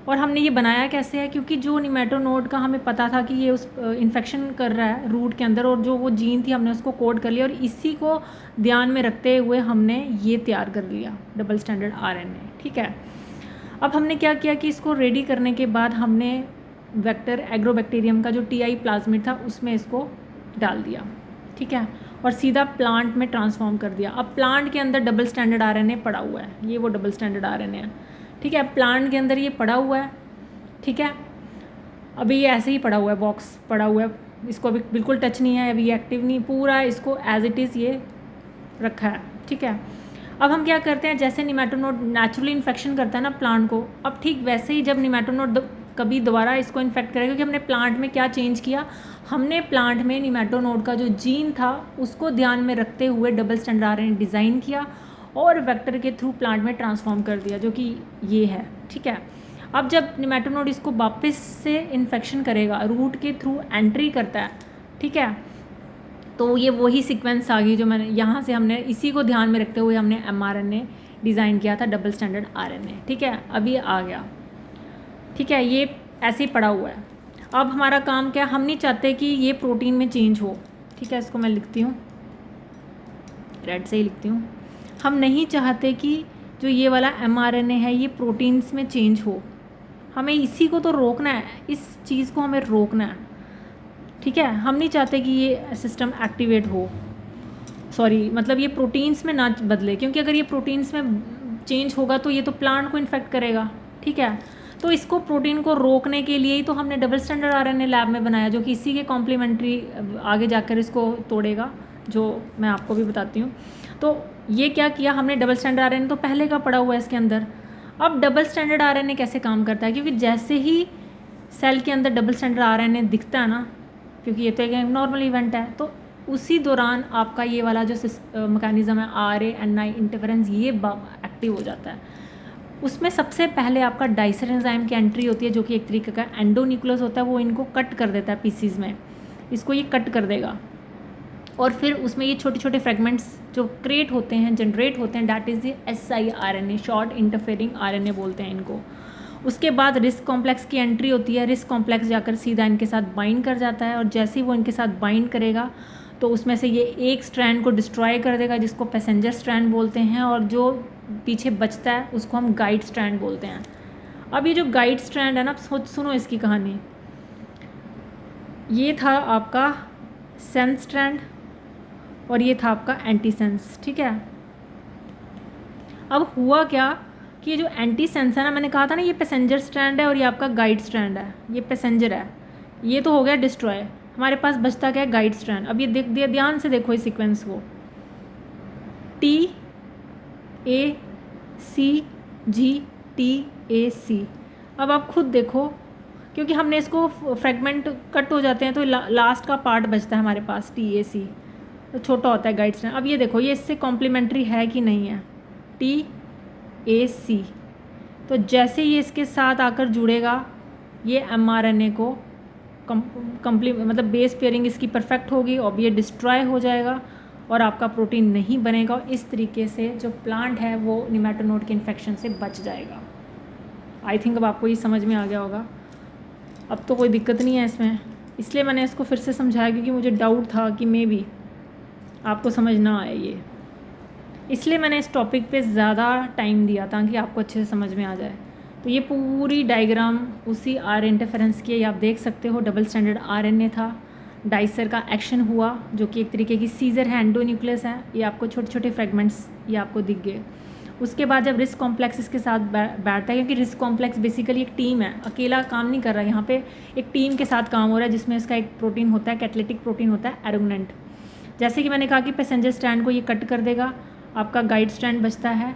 और हमने ये बनाया कैसे है? क्योंकि जो निमेटोनोड का हमें पता था कि ये उस इन्फेक्शन कर रहा है रूट के अंदर, और जो वो जीन थी हमने उसको कोड कर लिया, और इसी को ध्यान में रखते हुए हमने ये तैयार कर लिया डबल स्टैंडर्ड आरएनए, ठीक है। अब हमने क्या किया कि इसको रेडी करने के बाद हमने वेक्टर एग्रोबैक्टीरियम का जो टीआई प्लाज्मिड था उसमें इसको डाल दिया, ठीक है, और सीधा प्लांट में ट्रांसफॉर्म कर दिया। अब प्लांट के अंदर डबल स्टैंडर्ड आरएनए पड़ा हुआ है, ये वो डबल स्टैंडर्ड आरएनए है, ठीक है। प्लांट के अंदर ये पड़ा हुआ है, ठीक है। अभी ये ऐसे ही पड़ा हुआ है, बॉक्स पड़ा हुआ है, इसको अभी बिल्कुल टच नहीं है, अभी एक्टिव नहीं, पूरा इसको एज इट इज़ ये रखा है, ठीक है। अब हम क्या करते हैं, जैसे निमेटोनोड नेचुरली इन्फेक्शन करता है ना प्लांट को, अब ठीक वैसे ही जब निमेटोनोड कभी दोबारा इसको इन्फेक्ट करेगा, क्योंकि हमने प्लांट में क्या चेंज किया, हमने प्लांट में निमेटोनोड का जो जीन था उसको ध्यान में रखते हुए डबल स्टैंडर्ड आरएनए डिज़ाइन किया और वेक्टर के थ्रू प्लांट में ट्रांसफॉर्म कर दिया, जो कि ये है, ठीक है। अब जब निमेटोनोड इसको वापस से इन्फेक्शन करेगा, रूट के थ्रू एंट्री करता है, ठीक है, तो ये वही सीक्वेंस आ गई जो मैंने यहाँ से, हमने इसी को ध्यान में रखते हुए हमने mRNA डिज़ाइन किया था, डबल स्टैंडर्ड आरएनए, ठीक है। अब ये आ गया, ठीक है, ये ऐसे ही पड़ा हुआ है। अब हमारा काम क्या, हम नहीं चाहते कि ये प्रोटीन में चेंज हो, ठीक है, इसको मैं लिखती हूँ, रेड से ही लिखती हूँ। हम नहीं चाहते कि जो ये वाला mRNA है ये प्रोटीन्स में चेंज हो, हमें इसी को तो रोकना है, इस चीज़ को हमें रोकना है, ठीक है। हम नहीं चाहते कि ये सिस्टम एक्टिवेट हो, सॉरी, मतलब ये प्रोटीन्स में ना बदले, क्योंकि अगर ये प्रोटीन्स में चेंज होगा तो ये तो प्लांट को इन्फेक्ट करेगा, ठीक है। तो इसको प्रोटीन को रोकने के लिए ही तो हमने डबल स्टैंडर्ड आरएनए लैब में बनाया, जो कि इसी के कॉम्प्लीमेंट्री आगे जाकर इसको तोड़ेगा, जो मैं आपको भी बताती हूँ। तो ये क्या किया हमने, डबल स्टैंडर्ड आरएनए तो पहले का पड़ा हुआ है इसके अंदर। अब डबल स्टैंडर्ड आरएनए कैसे काम करता है, क्योंकि जैसे ही सेल के अंदर डबल स्टैंडर्ड आरएनए दिखता है ना, क्योंकि ये तो एक नॉर्मल इवेंट है, तो उसी दौरान आपका ये वाला जो मैकेनिज़्म है RNA इंटरफेरेंस, ये एक्टिव हो जाता है। उसमें सबसे पहले आपका डाइसर एंजाइम की एंट्री होती है, जो कि एक तरीके का एंडोन्यूक्लियस होता है, वो इनको कट कर देता है पीसीज में, इसको ये कट कर देगा, और फिर उसमें ये छोटे छोटे फ्रेगमेंट्स जो क्रिएट होते हैं, जनरेट होते हैं, डैट इज़ ये siRNA, शॉर्ट इंटरफेयरिंग आरएनए बोलते हैं इनको। उसके बाद रिस्क कॉम्प्लेक्स की एंट्री होती है, रिस्क कॉम्प्लेक्स जाकर सीधा इनके साथ बाइंड कर जाता है, और जैसे ही वो इनके साथ बाइंड करेगा तो उसमें से ये एक स्ट्रैंड को डिस्ट्रॉय कर देगा, जिसको पैसेंजर स्ट्रैंड बोलते हैं, और जो पीछे बचता है उसको हम गाइड स्ट्रैंड बोलते हैं। अब ये जो गाइड स्ट्रैंड है ना, सुनो इसकी कहानी। ये था आपका सेंस स्ट्रैंड और ये था आपका एंटी सेंस, ठीक है। अब हुआ क्या कि ये जो एंटी सेंस है ना, मैंने कहा था ना ये पैसेंजर स्ट्रैंड है और ये आपका गाइड स्ट्रैंड है, ये पैसेंजर है, ये तो हो गया डिस्ट्रॉय। हमारे पास बचता क्या है, गाइड स्ट्रैंड। अब ये ध्यान से देखो इस सीक्वेंस को, TACGTAC। अब आप खुद देखो, क्योंकि हमने इसको फ्रेगमेंट कट हो जाते हैं तो लास्ट का पार्ट बचता है हमारे पास, TAC, तो छोटा होता है गाइड स्ट्रैंड। अब ये देखो ये इससे कॉम्प्लीमेंट्री है कि नहीं है, TAC। तो जैसे ये इसके साथ आकर जुड़ेगा, ये mRNA को मतलब बेस पेयरिंग इसकी परफेक्ट होगी, और ये डिस्ट्रॉय हो जाएगा और आपका प्रोटीन नहीं बनेगा, और इस तरीके से जो प्लांट है वो निमेटोनोड के इन्फेक्शन से बच जाएगा। आई थिंक अब आपको ये समझ में आ गया होगा, अब तो कोई दिक्कत नहीं है इसमें। इसलिए मैंने इसको फिर से समझाया, क्योंकि मुझे डाउट था कि मे बी आपको समझ ना आए ये, इसलिए मैंने इस टॉपिक पे ज़्यादा टाइम दिया ताकि आपको अच्छे से समझ में आ जाए। तो ये पूरी डायग्राम उसी आर इंटरफेरेंस की है, आप देख सकते हो। डबल स्टैंडर्ड आरएनए था, डाइसर का एक्शन हुआ जो कि एक तरीके की सीजर है, एंडोन्यूक्लियस है, ये आपको छोटे छोटे फ्रेगमेंट्स ये आपको दिख गए। उसके बाद जब रिस्क कॉम्प्लेक्स इसके साथ बैठता है, क्योंकि रिस्क कॉम्प्लेक्स बेसिकली एक टीम है, अकेला काम नहीं कर रहा है, यहाँ पे एक टीम के साथ काम हो रहा है, जिसमें इसका एक प्रोटीन होता है, कैटलिटिक प्रोटीन होता है एरोगनेंट। जैसे कि मैंने कहा कि पैसेंजर स्टैंड को ये कट कर देगा, आपका गाइड स्टैंड बचता है,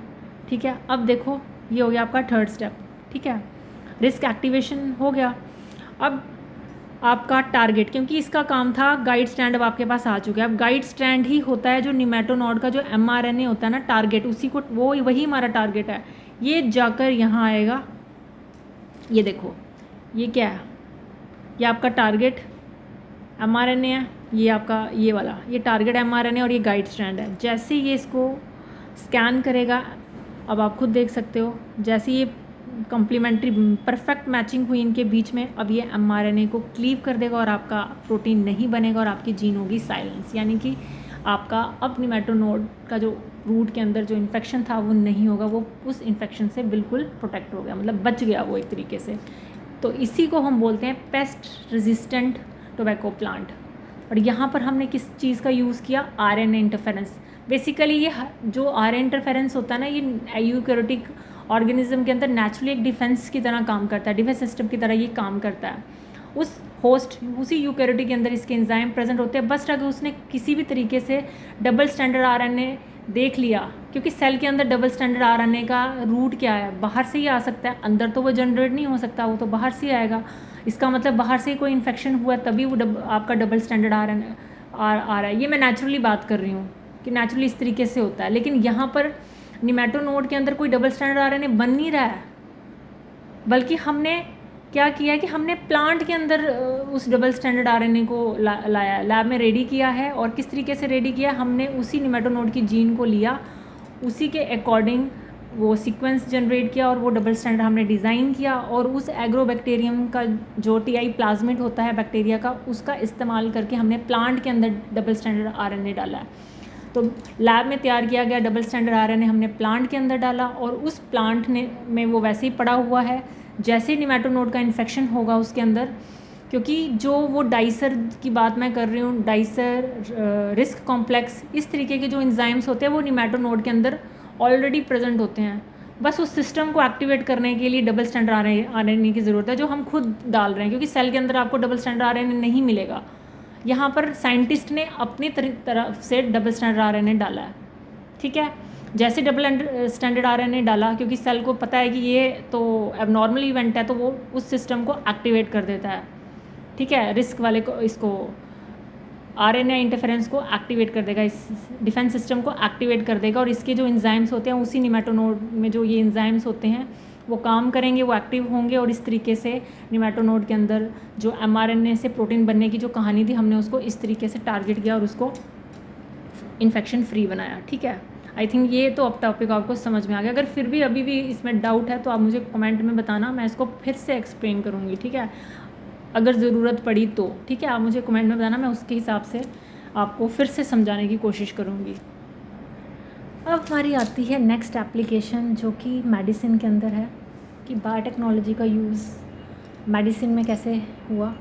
ठीक है। अब देखो ये हो गया आपका थर्ड स्टेप, ठीक है, रिस्क एक्टिवेशन हो गया। अब आपका टारगेट, क्योंकि इसका काम था गाइड स्टैंड अब आपके पास आ चुका है। अब गाइड स्टैंड ही होता है जो निमेटोनोड का जो mRNA होता है ना, टारगेट, उसी को वही हमारा टारगेट है। ये जाकर यहाँ आएगा, ये देखो ये क्या है, ये आपका टारगेट mRNA है, ये आपका ये वाला ये टारगेट mRNA और ये गाइड स्टैंड है। जैसे ये इसको स्कैन करेगा, अब आप खुद देख सकते हो, जैसे ये कॉम्प्लीमेंट्री परफेक्ट मैचिंग हुई इनके बीच में, अब ये mRNA को क्लीव कर देगा और आपका प्रोटीन नहीं बनेगा और आपकी जीन होगी साइलेंस, यानी कि आपका अब निमेटोनोड का जो रूट के अंदर जो इन्फेक्शन था वो नहीं होगा, वो उस इन्फेक्शन से बिल्कुल प्रोटेक्ट हो गया, मतलब बच गया वो एक तरीके से। तो इसी को हम बोलते हैं पेस्ट रेजिस्टेंट टोबैको प्लांट। और यहाँ पर हमने किस चीज़ का यूज़ किया, आरएनए इंटरफेरेंस। बेसिकली ये जो आरएनए इंटरफेरेंस होता है ना, ये यूकैरियोटिक ऑर्गेनिज्म के अंदर नेचुरली एक डिफेंस की तरह काम करता है, डिफेंस सिस्टम की तरह ये काम करता है। उस होस्ट उसी यूकैरियोटिक के अंदर इसके एंजाइम प्रेजेंट होते हैं, बस अगर उसने किसी भी तरीके से डबल स्टैंडर्ड आरएनए देख लिया, क्योंकि सेल के अंदर डबल स्टैंडर्ड आरएनए का रूट क्या है, बाहर से ही आ सकता है, अंदर तो वो जनरेट नहीं हो सकता, वो तो बाहर से ही आएगा। इसका मतलब बाहर से कोई इन्फेक्शन हुआ तभी वो आपका डबल स्टैंडर्ड आरएनए आ रहा है। ये मैं नेचुरली बात कर रही हूँ कि नेचुरली इस तरीके से होता है, लेकिन यहाँ पर निमेटोनोड के अंदर कोई डबल स्टैंडर्ड आरएनए बन नहीं रहा है, बल्कि हमने क्या किया है कि हमने प्लांट के अंदर उस डबल स्टैंडर्ड आरएनए को लाया, लैब में रेडी किया है। और किस तरीके से रेडी किया, हमने उसी निमेटोनोड की जीन को लिया, उसी के अकॉर्डिंग वो सीक्वेंस जनरेट किया और वो डबल स्टैंडर्ड हमने डिज़ाइन किया, और उस एग्रोबैक्टीरियम का जो टीआई प्लाज्मिड होता है बैक्टीरिया का, उसका इस्तेमाल करके हमने प्लांट के अंदर डबल स्टैंडर्ड आरएनए डाला है। तो लैब में तैयार किया गया डबल स्टैंडर्ड आरएनए हमने प्लांट के अंदर डाला, और उस प्लांट में वो वैसे ही पड़ा हुआ है। जैसे ही निमेटोनोड का इन्फेक्शन होगा उसके अंदर, क्योंकि जो वो डाइसर की बात मैं कर रही हूँ, डाइसर रिस्क कॉम्प्लेक्स, इस तरीके के जो एंजाइम्स होते हैं वो निमेटोनोड के अंदर ऑलरेडी प्रेजेंट होते हैं। बस उस सिस्टम को एक्टिवेट करने के लिए डबल स्टैंडर्ड आरएनए की ज़रूरत है, जो हम खुद डाल रहे हैं, क्योंकि सेल के अंदर आपको डबल स्टैंडर्ड आरएनए नहीं मिलेगा। यहाँ पर साइंटिस्ट ने अपनी तरफ से डबल स्टैंडर्ड आरएनए डाला है, ठीक है। जैसे डबल स्टैंडर्ड आरएनए डाला, क्योंकि सेल को पता है कि ये तो एबनॉर्मल इवेंट है, तो वो उस सिस्टम को एक्टिवेट कर देता है, ठीक है, रिस्क वाले को, इसको आरएनए इंटरफेरेंस को एक्टिवेट कर देगा, इस डिफेंस सिस्टम को एक्टिवेट कर देगा, और इसके जो एंजाइम्स होते हैं उसी निमेटोनोड में जो ये एंजाइम्स होते हैं वो काम करेंगे, वो एक्टिव होंगे, और इस तरीके से निमेटोनोड के अंदर जो mRNA से प्रोटीन बनने की जो कहानी थी, हमने उसको इस तरीके से टारगेट किया और उसको इन्फेक्शन फ्री बनाया, ठीक है। आई थिंक ये तो अब टॉपिक आपको समझ में आ गया। अगर फिर भी अभी भी इसमें डाउट है तो आप मुझे कमेंट में बताना, मैं इसको फिर से एक्सप्लेन करूँगी, ठीक है, अगर ज़रूरत पड़ी तो, ठीक है। आप मुझे कमेंट में बताना, मैं उसके हिसाब से आपको फिर से समझाने की कोशिश करूँगी। अब हमारी आती है नेक्स्ट एप्लीकेशन, जो कि मेडिसिन के अंदर है, कि बायोटेक्नोलॉजी का यूज़ मेडिसिन में कैसे हुआ।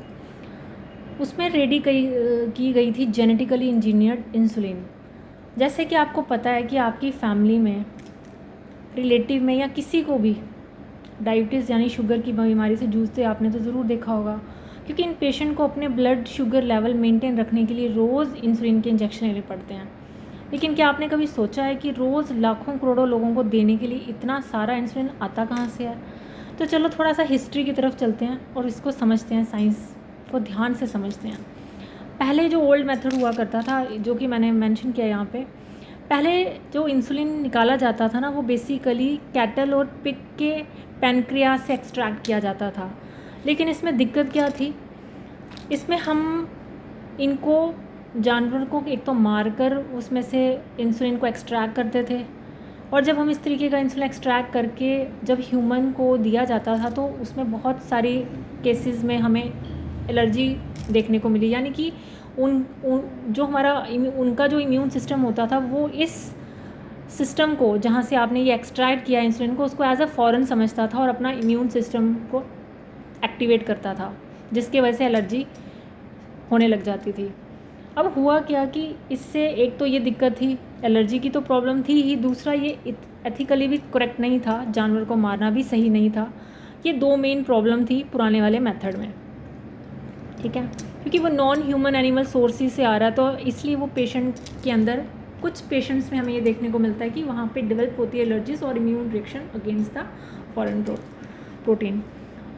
उसमें रेडी की गई थी जेनेटिकली इंजीनियर्ड इंसुलिन। जैसे कि आपको पता है कि आपकी फैमिली में, रिलेटिव में, या किसी को भी डायबिटीज़ यानी शुगर की बीमारी से जूझते आपने तो ज़रूर देखा होगा, क्योंकि इन पेशेंट को अपने ब्लड शुगर लेवल मेंटेन रखने के लिए रोज़ इंसुलिन के इंजेक्शन लेने पड़ते हैं। लेकिन क्या आपने कभी सोचा है कि रोज़ लाखों करोड़ों लोगों को देने के लिए इतना सारा इंसुलिन आता कहाँ से है? तो चलो थोड़ा सा हिस्ट्री की तरफ चलते हैं और इसको समझते हैं, साइंस को ध्यान से समझते हैं। पहले जो ओल्ड मेथड हुआ करता था, जो कि मैंने मेंशन किया यहाँ पे, पहले जो इंसुलिन निकाला जाता था ना, वो बेसिकली कैटल और पिग के पैनक्रियास से एक्सट्रैक्ट किया जाता था। लेकिन इसमें दिक्कत क्या थी, इसमें हम इनको जानवर को एक तो मारकर उसमें से इंसुलिन को एक्सट्रैक्ट करते थे, और जब हम इस तरीके का इंसुलिन एक्सट्रैक्ट करके जब ह्यूमन को दिया जाता था तो उसमें बहुत सारी केसेस में हमें एलर्जी देखने को मिली, यानी कि जो हमारा उनका जो इम्यून सिस्टम होता था वो इस सिस्टम को, जहाँ से आपने ये एक्सट्रैक्ट किया इंसुलिन को, उसको एज अ फॉरेन समझता था और अपना इम्यून सिस्टम को एक्टिवेट करता था, जिसकी वजह से एलर्जी होने लग जाती थी। अब हुआ क्या कि इससे एक तो ये दिक्कत थी, एलर्जी की तो प्रॉब्लम थी ही, दूसरा ये एथिकली भी करेक्ट नहीं था, जानवर को मारना भी सही नहीं था। ये दो मेन प्रॉब्लम थी पुराने वाले मेथड में, ठीक है, क्योंकि वो नॉन ह्यूमन एनिमल सोर्सेज से आ रहा है, तो इसलिए वो पेशेंट के अंदर, कुछ पेशेंट्स में हमें ये देखने को मिलता है कि वहाँ पे डेवलप होती है एलर्जीज और immune reaction against the foreign protein.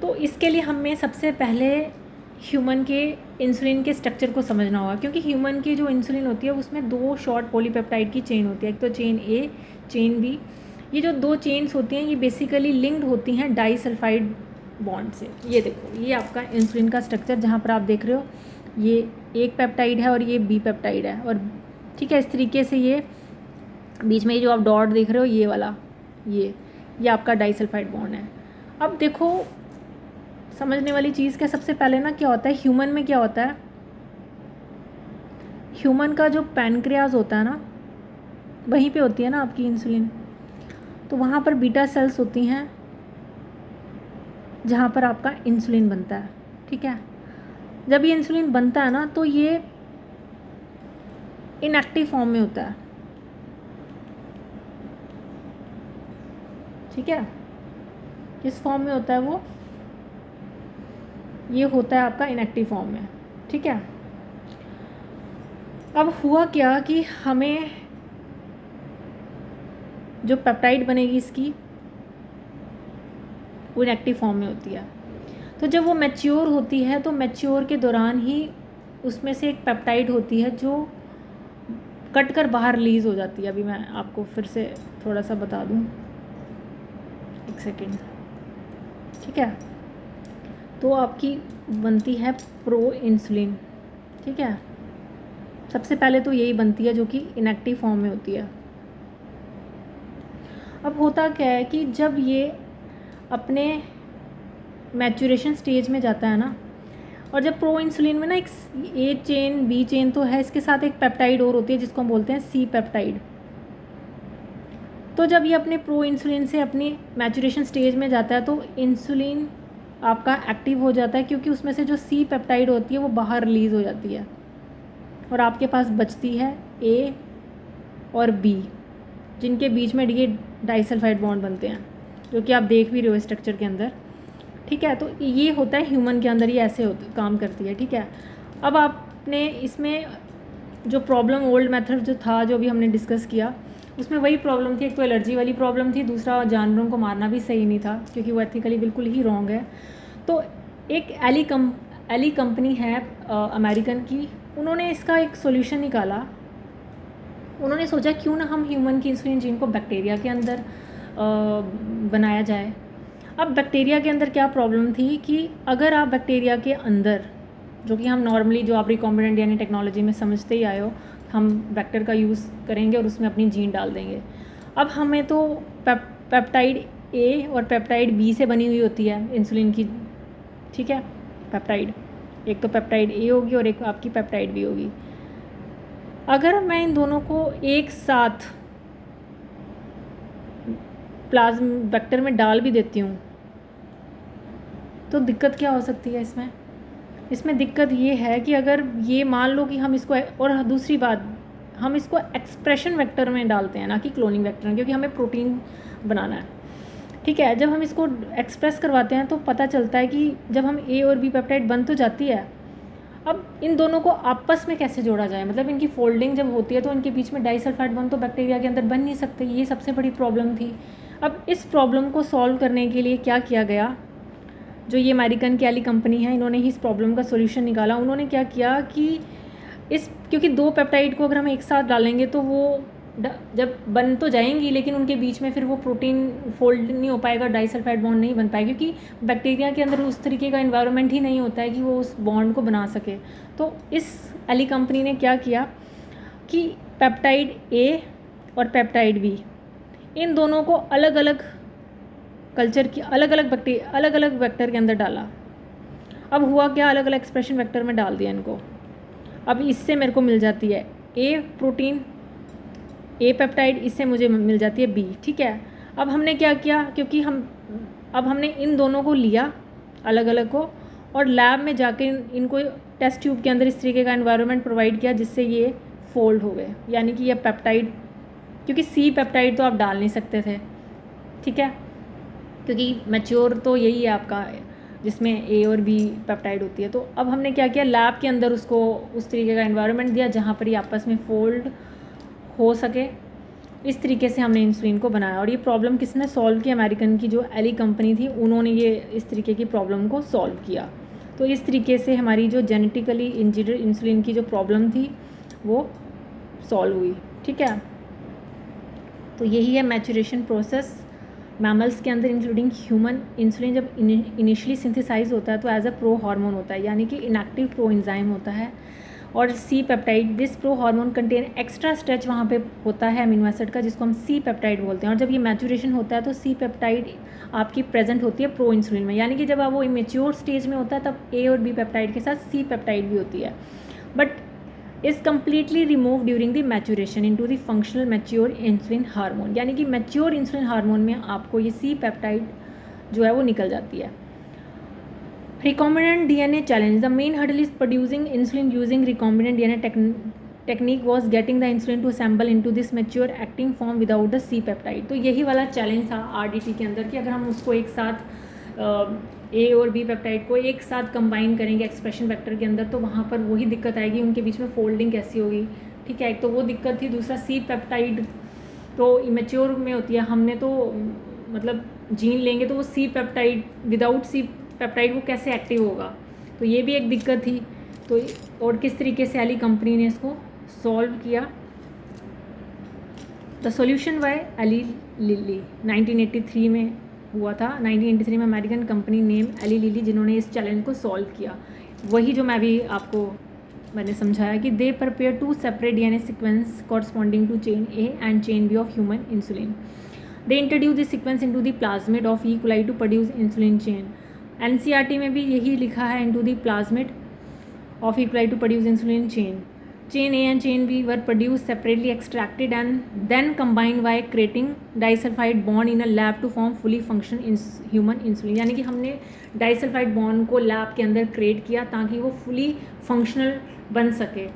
तो इसके लिए हमें सबसे पहले ह्यूमन के इंसुलिन के स्ट्रक्चर को समझना होगा, क्योंकि ह्यूमन की जो इंसुलिन होती है उसमें दो शॉर्ट पॉलीपेप्टाइड की चेन होती है, एक तो चेन ए, चेन बी। ये जो दो चेन्स होती हैं ये बेसिकली लिंक्ड होती हैं डाइसल्फाइड बॉन्ड से। ये देखो, ये आपका इंसुलिन का स्ट्रक्चर जहाँ पर आप देख रहे हो, ये एक पेप्टाइड है और ये बी पेप्टाइड है, और ठीक है, इस तरीके से ये बीच में ये जो आप डॉट देख रहे हो ये वाला, ये आपका डाइसल्फाइड बॉन्ड है। अब देखो, समझने वाली चीज़ क्या, सबसे पहले ना क्या होता है ह्यूमन में, क्या होता है ह्यूमन का जो पैनक्रियाज होता है ना, वहीं पे होती है ना आपकी इंसुलिन, तो वहाँ पर बीटा सेल्स होती हैं जहाँ पर आपका इंसुलिन बनता है, ठीक है। जब ये इंसुलिन बनता है ना तो ये इनएक्टिव फॉर्म में होता है, ठीक है। किस फॉर्म में होता है वो, ये होता है आपका इनएक्टिव फॉर्म में, ठीक है। अब हुआ क्या कि हमें जो पेप्टाइड बनेगी इसकी, वो इनएक्टिव फॉर्म में होती है। तो जब वो मैच्योर होती है तो मैच्योर के दौरान ही उसमें से एक पेप्टाइड होती है जो कट कर बाहर रिलीज़ हो जाती है। अभी मैं आपको फिर से थोड़ा सा बता दूं, एक सेकेंड, ठीक है। तो आपकी बनती है प्रो इंसुलिन, ठीक है। सबसे पहले तो यही बनती है जो कि इनएक्टिव फॉर्म में होती है। अब होता क्या है कि जब ये अपने मैच्योरेशन स्टेज में जाता है ना, और जब प्रो इंसुलिन में ना एक ए चेन बी चेन तो है, इसके साथ एक पेप्टाइड और होती है जिसको हम बोलते हैं सी पेप्टाइड। तो जब ये अपने प्रो इंसुलिन से अपनी मैच्योरेशन स्टेज में जाता है तो इंसुलिन आपका एक्टिव हो जाता है, क्योंकि उसमें से जो सी पेप्टाइड होती है वो बाहर रिलीज़ हो जाती है, और आपके पास बचती है ए और बी, जिनके बीच में ये डाइसल्फाइड बॉन्ड बनते हैं, जो कि आप देख भी रहे हो स्ट्रक्चर के अंदर, ठीक है। तो ये होता है ह्यूमन के अंदर, ये ऐसे काम करती है, ठीक है। अब आपने इसमें जो प्रॉब्लम ओल्ड मेथड जो था, जो अभी हमने डिस्कस किया, उसमें वही प्रॉब्लम थी, एक तो एलर्जी वाली प्रॉब्लम थी, दूसरा जानवरों को मारना भी सही नहीं था, क्योंकि वो एथिकली बिल्कुल ही रॉन्ग है। तो एक एली कंपनी है अमेरिकन की, उन्होंने इसका एक सोल्यूशन निकाला। उन्होंने सोचा क्यों ना हम ह्यूमन की इंसुलिन जीन को बैक्टीरिया के अंदर बनाया जाए। अब बैक्टीरिया के अंदर क्या प्रॉब्लम थी कि अगर आप बैक्टीरिया के अंदर, जो कि हम नॉर्मली जो आप रिकॉम्बिनेंट यानी टेक्नोलॉजी में समझते ही आए हो, हम वेक्टर का यूज़ करेंगे और उसमें अपनी जीन डाल देंगे। अब हमें तो पेप्टाइड ए और पेप्टाइड बी से बनी हुई होती है इंसुलिन की, ठीक है। पेप्टाइड, एक तो पेप्टाइड ए होगी और एक आपकी पेप्टाइड बी होगी। अगर मैं इन दोनों को एक साथ प्लाज्म वेक्टर में डाल भी देती हूँ तो दिक्कत क्या हो सकती है इसमें दिक्कत ये है कि अगर ये मान लो कि हम इसको, और दूसरी बात, हम इसको एक्सप्रेशन वेक्टर में डालते हैं ना कि क्लोनिंग वेक्टर में, क्योंकि हमें प्रोटीन बनाना है, ठीक है। जब हम इसको एक्सप्रेस करवाते हैं तो पता चलता है कि जब हम ए और बी पेप्टाइड बन तो जाती है, अब इन दोनों को आपस में कैसे जोड़ा जाए, मतलब इनकी फोल्डिंग जब होती है तो इनके बीच में डाइसल्फाइड बॉन्ड तो बैक्टीरिया के अंदर बन नहीं सकते, ये सबसे बड़ी प्रॉब्लम थी। अब इस प्रॉब्लम को सॉल्व करने के लिए क्या किया गया, जो ये अमेरिकन की एली कंपनी है, इन्होंने ही इस प्रॉब्लम का सोल्यूशन निकाला। उन्होंने क्या किया कि क्योंकि दो पेप्टाइड को अगर हम एक साथ डालेंगे तो वो जब बन तो जाएंगी, लेकिन उनके बीच में फिर वो प्रोटीन फोल्ड नहीं हो पाएगा, डाइसल्फाइड बॉन्ड नहीं बन पाएगा, क्योंकि बैक्टीरिया के अंदर उस तरीके का इन्वायरमेंट ही नहीं होता है कि वो उस बॉन्ड को बना सके। तो इस एली कंपनी ने क्या किया कि पेप्टाइड ए और पेप्टाइड बी, इन दोनों को अलग अलग कल्चर की अलग अलग वेक्टर के अंदर डाला। अब हुआ क्या, अलग अलग एक्सप्रेशन वेक्टर में डाल दिया इनको। अब इससे मेरे को मिल जाती है ए प्रोटीन, ए पेप्टाइड, इससे मुझे मिल जाती है बी। ठीक है, अब हमने क्या किया, क्योंकि अब हमने इन दोनों को लिया अलग अलग को और लैब में जाके इनको टेस्ट ट्यूब के अंदर इस तरीके का एनवायरनमेंट प्रोवाइड किया जिससे ये फोल्ड हो गए, यानी कि ये पेप्टाइड, क्योंकि सी पेप्टाइड तो आप डाल नहीं सकते थे, ठीक है, क्योंकि मैच्योर तो यही है आपका जिसमें ए और बी पेप्टाइड होती है। तो अब हमने क्या किया, लैब के अंदर उसको उस तरीके का एनवायरनमेंट दिया जहाँ पर ये आपस में फोल्ड हो सके। इस तरीके से हमने इंसुलिन को बनाया और ये प्रॉब्लम किसने सॉल्व की, अमेरिकन की जो एली कंपनी थी उन्होंने ये इस तरीके की प्रॉब्लम को सॉल्व किया। तो इस तरीके से हमारी जो जेनेटिकली इंजीनियर्ड इंसुलिन की जो प्रॉब्लम थी वो सॉल्व हुई। ठीक है, तो यही है मैचुरेशन प्रोसेस मैमल्स के अंदर इंक्लूडिंग ह्यूमन। इंसुलिन जब इनिशियली सिंथेसाइज होता है तो एज अ प्रो हार्मोन होता है, यानी कि इनएक्टिव प्रो एंजाइम होता है। और C peptide, this pro hormone contain extra stretch वहाँ पे होता है अमीनो एसिड का, जिसको हम सी पेप्टाइड बोलते हैं। और जब ये मैचुरेशन होता है तो सी पेप्टाइड आपकी प्रेजेंट होती है प्रो इंसुलिन में, यानी कि जब आप वो इमेच्योर स्टेज में होता है तब ए और बी पेप्टाइड के साथ सी पेप्टाइड भी होती है, but is completely remove during the maturation into the functional mature insulin hormone, यानी कि मैच्योर इंसुलिन हार्मोन में आपको ये सी पेप्टाइड जो है वो निकल जाती है। Recombinant DNA challenge. The main hurdle is producing insulin using recombinant DNA technique was getting the insulin to assemble into this mature acting form without the C peptide. तो यही वाला चैलेंज था RDT के अंदर कि अगर हम उसको एक साथ A और B पेप्टाइड को एक साथ कंबाइन करेंगे एक्सप्रेशन वेक्टर के अंदर तो वहाँ पर वही दिक्कत आएगी, उनके बीच में फोल्डिंग कैसी होगी। ठीक है, एक तो वो दिक्कत थी, दूसरा C पेप्टाइड तो इमेच्योर में होती है, हमने तो मतलब जीन लेंगे तो वो C peptide without C peptide वो कैसे एक्टिव होगा, तो ये भी एक दिक्कत थी। तो और किस तरीके से एली कंपनी ने इसको सॉल्व किया। The solution by Eli Lilly 1983 में हुआ था। 1983 में American company name Eli Lilly जिन्होंने इस चैलेंज को सॉल्व किया, वही जो मैं भी आपको मैंने समझाया कि they prepare to separate DNA sequence corresponding to chain A and chain B of human insulin. They introduce this sequence into the plasmid of E coli to produce insulin chain. NCERT में भी यही लिखा है, into the plasmid of E. coli to produce insulin chain. Chain A and chain B were produced separately, extracted and then combined by creating disulfide bond in a lab to form fully functional human insulin. यानी कि हमने disulfide bond को लैब के अंदर क्रिएट किया ताकि वो fully functional बन सके।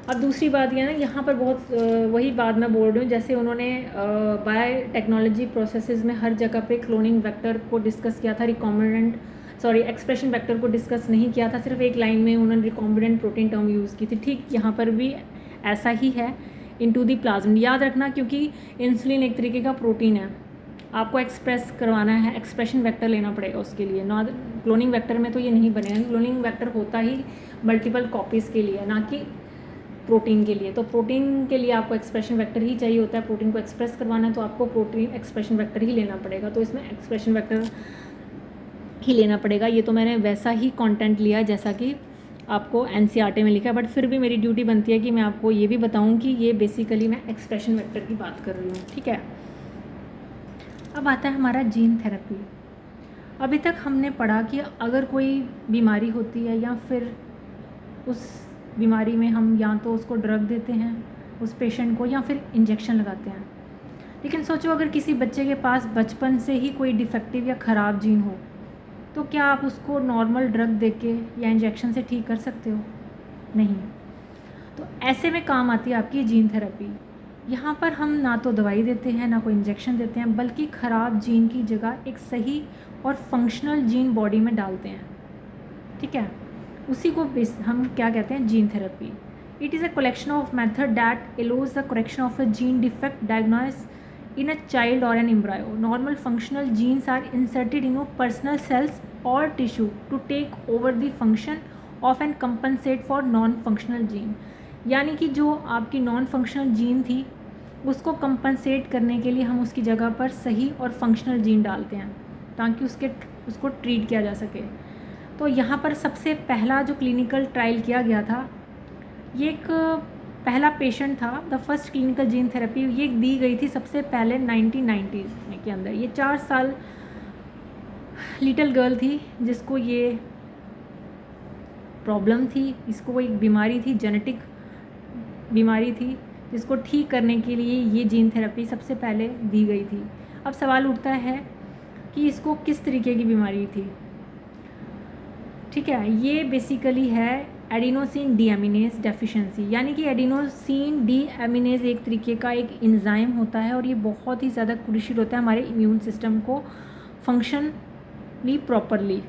अब दूसरी बात यह ना, यहाँ पर बहुत वही बात मैं बोल रही हूँ, जैसे उन्होंने बायोटेक्नोलॉजी प्रोसेसेस में हर जगह पे क्लोनिंग वेक्टर को डिस्कस किया था, एक्सप्रेशन वेक्टर को डिस्कस नहीं किया था, सिर्फ एक लाइन में उन्होंने रिकॉम्बिनेंट प्रोटीन टर्म यूज़ की थी। ठीक यहाँ पर भी ऐसा ही है, इनटू द प्लाज्मिड। याद रखना, क्योंकि इंसुलिन एक तरीके का प्रोटीन है, आपको एक्सप्रेस करवाना है, एक्सप्रेशन वेक्टर लेना पड़ेगा उसके लिए, ना क्लोनिंग वेक्टर में तो ये नहीं बनेगा। क्लोनिंग वेक्टर होता ही मल्टीपल कॉपीज़ के लिए, ना कि प्रोटीन के लिए। तो प्रोटीन के लिए आपको एक्सप्रेशन वेक्टर ही चाहिए होता है, प्रोटीन को एक्सप्रेस करवाना है तो आपको प्रोटीन एक्सप्रेशन वेक्टर ही लेना पड़ेगा, तो इसमें एक्सप्रेशन वेक्टर ही लेना पड़ेगा। ये तो मैंने वैसा ही कंटेंट लिया जैसा कि आपको NCERT में लिखा है, बट फिर भी मेरी ड्यूटी बनती है कि मैं आपको ये भी बताऊं कि ये बेसिकली मैं एक्सप्रेशन वेक्टर की बात कर रही हूँ। ठीक है, अब आता है हमारा जीन थेरेपी। अभी तक हमने पढ़ा कि अगर कोई बीमारी होती है या फिर उस बीमारी में हम या तो उसको ड्रग देते हैं उस पेशेंट को या फिर इंजेक्शन लगाते हैं, लेकिन सोचो अगर किसी बच्चे के पास बचपन से ही कोई डिफेक्टिव या ख़राब जीन हो तो क्या आप उसको नॉर्मल ड्रग देके या इंजेक्शन से ठीक कर सकते हो? नहीं। तो ऐसे में काम आती है आपकी जीन थेरेपी। यहाँ पर हम ना तो दवाई देते हैं ना कोई इंजेक्शन देते हैं, बल्कि ख़राब जीन की जगह एक सही और फंक्शनल जीन बॉडी में डालते हैं। ठीक है, उसी को हम क्या कहते हैं, gene therapy. It is a collection of method that allows the correction of a gene defect diagnose in a child or an embryo. Normal functional genes are inserted in personal cells or tissue to take over the function of and compensate for non-functional gene. यानी कि जो आपकी नॉन फंक्शनल जीन थी उसको कंपनसेट करने के लिए हम उसकी जगह पर सही और फंक्शनल जीन डालते हैं ताकि उसको ट्रीट किया जा सके। तो यहाँ पर सबसे पहला जो क्लिनिकल ट्रायल किया गया था, ये एक पहला पेशेंट था, the first clinical gene therapy, ये दी गई थी सबसे पहले 1990s के अंदर। ये 4 साल लिटिल गर्ल थी जिसको ये प्रॉब्लम थी, इसको वो एक बीमारी थी, जेनेटिक बीमारी थी, जिसको ठीक करने के लिए ये जीन थेरेपी सबसे पहले दी गई थी। अब सवाल उठता है कि इसको किस तरीके की बीमारी थी। ठीक है, ये बेसिकली है एडिनोसिन डीएमिनेज डेफिशिएंसी, यानी कि एडिनोसिन डीएमिनेज एक तरीके का एक एंजाइम होता है और ये बहुत ही ज़्यादा क्रूशियल होता है हमारे इम्यून सिस्टम को फंक्शनली प्रॉपरली,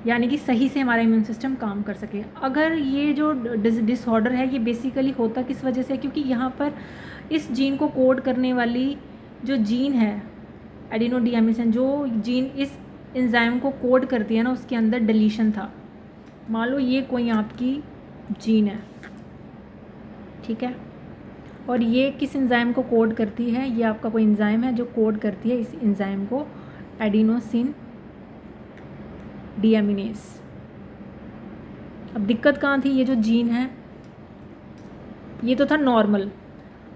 यानी कि सही से हमारा इम्यून सिस्टम काम कर सके। अगर ये जो डिसऑर्डर है ये बेसिकली होता किस वजह से, क्योंकि यहाँ पर इस जीन को कोड करने वाली जो जीन है एडिनोडीएमिनेज, जो जीन इस एंजाइम को कोड करती है ना, उसके अंदर डिलीशन था। मान लो ये कोई आपकी जीन है, ठीक है, और ये किस एंजाइम को कोड करती है, ये आपका कोई एंजाइम है जो कोड करती है इस एंजाइम को एडिनोसिन डीएमिनेज। अब दिक्कत कहाँ थी, ये जो जीन है ये तो था नॉर्मल।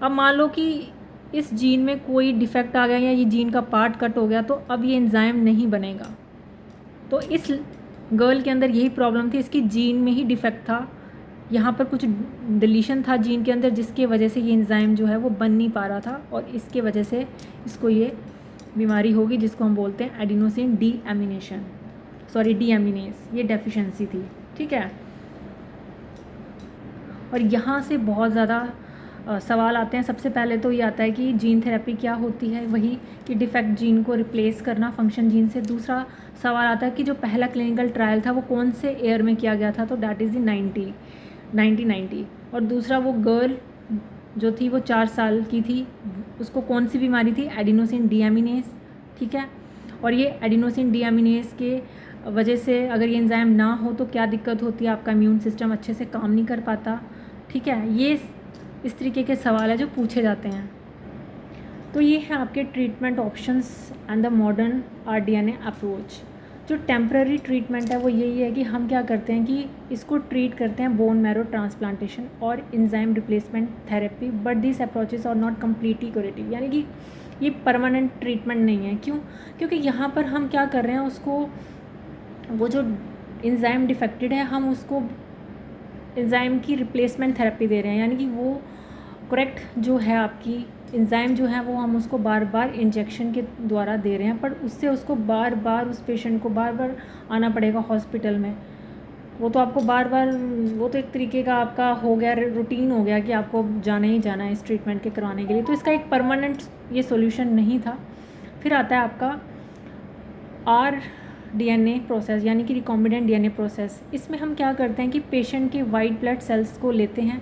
अब मान लो कि इस जीन में कोई डिफेक्ट आ गया या ये जीन का पार्ट कट हो गया, तो अब ये एंजाइम नहीं बनेगा। तो इस गर्ल के अंदर यही प्रॉब्लम थी, इसकी जीन में ही डिफेक्ट था, यहाँ पर कुछ डिलीशन था जीन के अंदर, जिसके वजह से ये एंजाइम जो है वो बन नहीं पा रहा था, और इसके वजह से इसको ये बीमारी होगी जिसको हम बोलते हैं एडिनोसिन डीएमिनेशन, सॉरी डीएमिनेज, ये डेफिशिएंसी थी। ठीक है, और यहाँ से बहुत ज़्यादा सवाल आते हैं। सबसे पहले तो ये आता है कि जीन थेरेपी क्या होती है, वही कि डिफेक्ट जीन को रिप्लेस करना फंक्शन जीन से। दूसरा सवाल आता है कि जो पहला क्लिनिकल ट्रायल था वो कौन से ईयर में किया गया था, तो डैट इज़ इन 1990। और दूसरा वो गर्ल जो थी वो 4 साल की थी, उसको कौन सी बीमारी थी, एडिनोसिन डीएमिनेज। ठीक है, और ये एडिनोसिन डीएमिनेज के वजह से अगर ये एंजाइम ना हो तो क्या दिक्कत होती है, आपका इम्यून सिस्टम अच्छे से काम नहीं कर पाता। ठीक है, ये इस तरीके के सवाल है जो पूछे जाते हैं। तो ये है आपके treatment options and the modern rDNA approach. जो टेम्पररी ट्रीटमेंट है वो यही है कि हम क्या करते हैं कि इसको ट्रीट करते हैं बोन मैरो ट्रांसप्लांटेशन और enzyme replacement therapy, but this approaches are not completely curative, यानी कि ये परमानेंट ट्रीटमेंट नहीं है। क्यों? क्योंकि यहाँ पर हम क्या कर रहे हैं, उसको वो जो एंजाइम डिफेक्टेड है हम उसको एंजाइम की रिप्लेसमेंट थेरेपी दे रहे हैं, यानी कि वो करेक्ट जो है आपकी एंजाइम जो है वो हम उसको बार बार इंजेक्शन के द्वारा दे रहे हैं, पर उससे उसको बार बार उस पेशेंट को बार बार आना पड़ेगा हॉस्पिटल में। वो तो आपको बार बार, वो तो एक तरीके का आपका हो गया, रूटीन हो गया कि आपको जाना ही जाना है इस ट्रीटमेंट के करवाने के लिए। तो इसका एक परमानेंट ये सॉल्यूशन नहीं था। फिर आता है आपका आरडीएनए प्रोसेस, यानी कि रिकॉम्बिनेंट डीएनए प्रोसेस। इसमें हम क्या करते हैं कि पेशेंट के वाइट ब्लड सेल्स को लेते हैं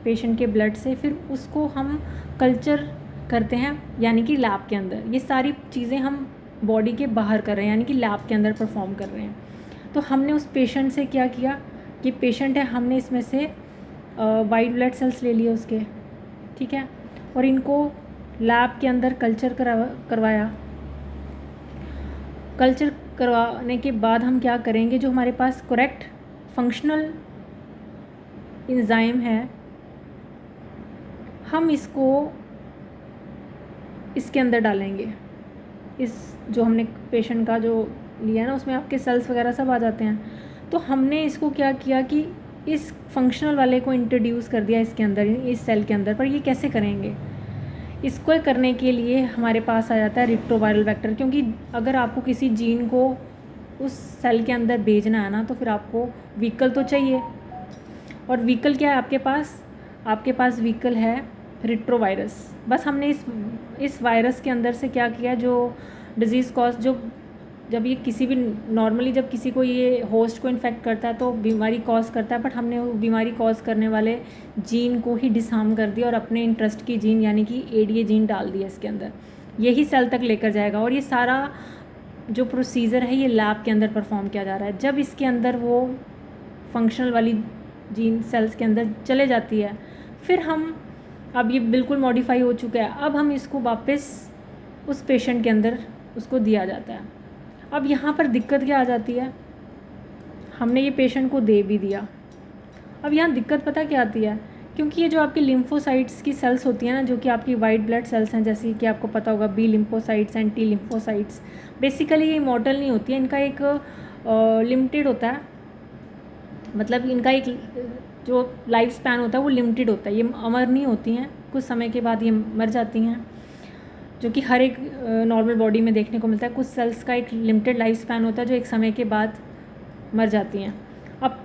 पेशेंट के ब्लड से, फिर उसको हम कल्चर करते हैं, यानी कि लैब के अंदर। ये सारी चीज़ें हम बॉडी के बाहर कर रहे हैं, यानी कि लैब के अंदर परफॉर्म कर रहे हैं। तो हमने उस पेशेंट से क्या किया, कि पेशेंट है, हमने इसमें से वाइट ब्लड सेल्स ले लिए उसके, ठीक है, और इनको लैब के अंदर कल्चर करवाया। कल्चर करवाने के बाद हम क्या करेंगे, जो हमारे पास करेक्ट फंक्शनल एंजाइम है हम इसको इसके अंदर डालेंगे। इस जो हमने पेशेंट का जो लिया है ना, उसमें आपके सेल्स वगैरह सब आ जाते हैं। तो हमने इसको क्या किया कि इस फंक्शनल वाले को इंट्रोड्यूस कर दिया इसके अंदर, इस सेल के अंदर। पर ये कैसे करेंगे, इसको करने के लिए हमारे पास आ जाता है रिट्रोवायरल वेक्टर, क्योंकि अगर आपको किसी जीन को उस सेल के अंदर भेजना है ना, तो फिर आपको व्हीकल तो चाहिए। और व्हीकल क्या है आपके पास व्हीकल है रिट्रोवायरस। बस हमने इस वायरस के अंदर से क्या किया, जो डिजीज़ कॉज, जो जब ये किसी भी नॉर्मली जब किसी को ये होस्ट को इन्फेक्ट करता है तो बीमारी कॉज करता है, बट हमने वो बीमारी कॉज करने वाले जीन को ही डिसहार्म कर दिया और अपने इंटरेस्ट की जीन यानी कि एडीए जीन डाल दिया इसके अंदर। यही सेल तक लेकर जाएगा, और ये सारा जो प्रोसीजर है ये लैब के अंदर परफॉर्म किया जा रहा है। जब इसके अंदर वो फंक्शनल वाली जीन सेल्स के अंदर चले जाती है, फिर हम, अब ये बिल्कुल मॉडिफाई हो चुका है, अब हम इसको वापस उस पेशेंट के अंदर उसको दिया जाता है। अब यहाँ पर दिक्कत क्या आ जाती है, हमने ये पेशेंट को दे भी दिया। अब यहाँ दिक्कत पता क्या आती है, क्योंकि ये जो आपकी लिम्फोसाइट्स की सेल्स होती हैं ना, जो कि आपकी वाइट ब्लड सेल्स हैं, जैसे कि आपको पता होगा B lymphocytes and T lymphocytes, basically ये इमॉर्टल नहीं होती है, इनका एक लिमिटेड होता है मतलब इनका एक जो लाइफ स्पैन होता है वो लिमिटेड होता है, ये अमर नहीं होती हैं, कुछ समय के बाद ये मर जाती हैं, जो कि हर एक नॉर्मल बॉडी में देखने को मिलता है। कुछ सेल्स का एक लिमिटेड लाइफ स्पैन होता है जो एक समय के बाद मर जाती हैं। अब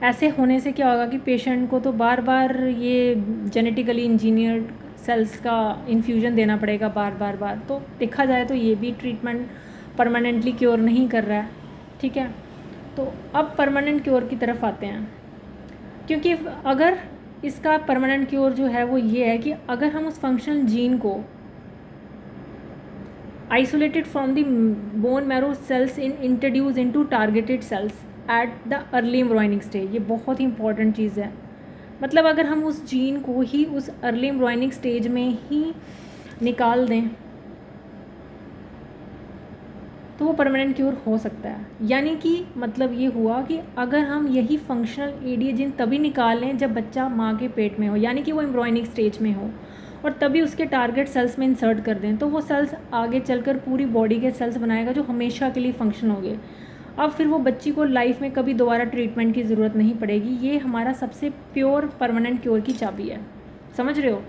ऐसे होने से क्या होगा कि पेशेंट को तो बार बार ये जेनेटिकली इंजीनियर्ड सेल्स का इन्फ्यूजन देना पड़ेगा बार, तो देखा जाए तो ये भी ट्रीटमेंट परमानेंटली क्योर नहीं कर रहा है, ठीक है। तो अब परमानेंट क्योर की तरफ आते हैं, क्योंकि अगर इसका परमानेंट क्योर जो है वो ये है कि अगर हम उस फंक्शनल जीन को isolated from the bone marrow cells introduce into targeted cells at the early embryonic stage, ये बहुत ही इंपॉर्टेंट चीज़ है। मतलब अगर हम उस जीन को ही उस अर्ली एम्ब्रॉयनिंग स्टेज में ही निकाल दें तो वो परमानेंट क्योर हो सकता है। यानी कि मतलब ये हुआ कि अगर हम यही फंक्शनल एडीए जीन तभी निकाल लें जब बच्चा माँ के पेट में हो, यानी कि वो एम्ब्रॉयनिक स्टेज में हो, और तभी उसके टारगेट सेल्स में इंसर्ट कर दें, तो वो सेल्स आगे चलकर पूरी बॉडी के सेल्स बनाएगा जो हमेशा के लिए फंक्शन होंगे। अब फिर वो बच्ची को लाइफ में कभी दोबारा ट्रीटमेंट की ज़रूरत नहीं पड़ेगी। ये हमारा सबसे प्योर परमानेंट क्योर की चाबी है, समझ रहे हो।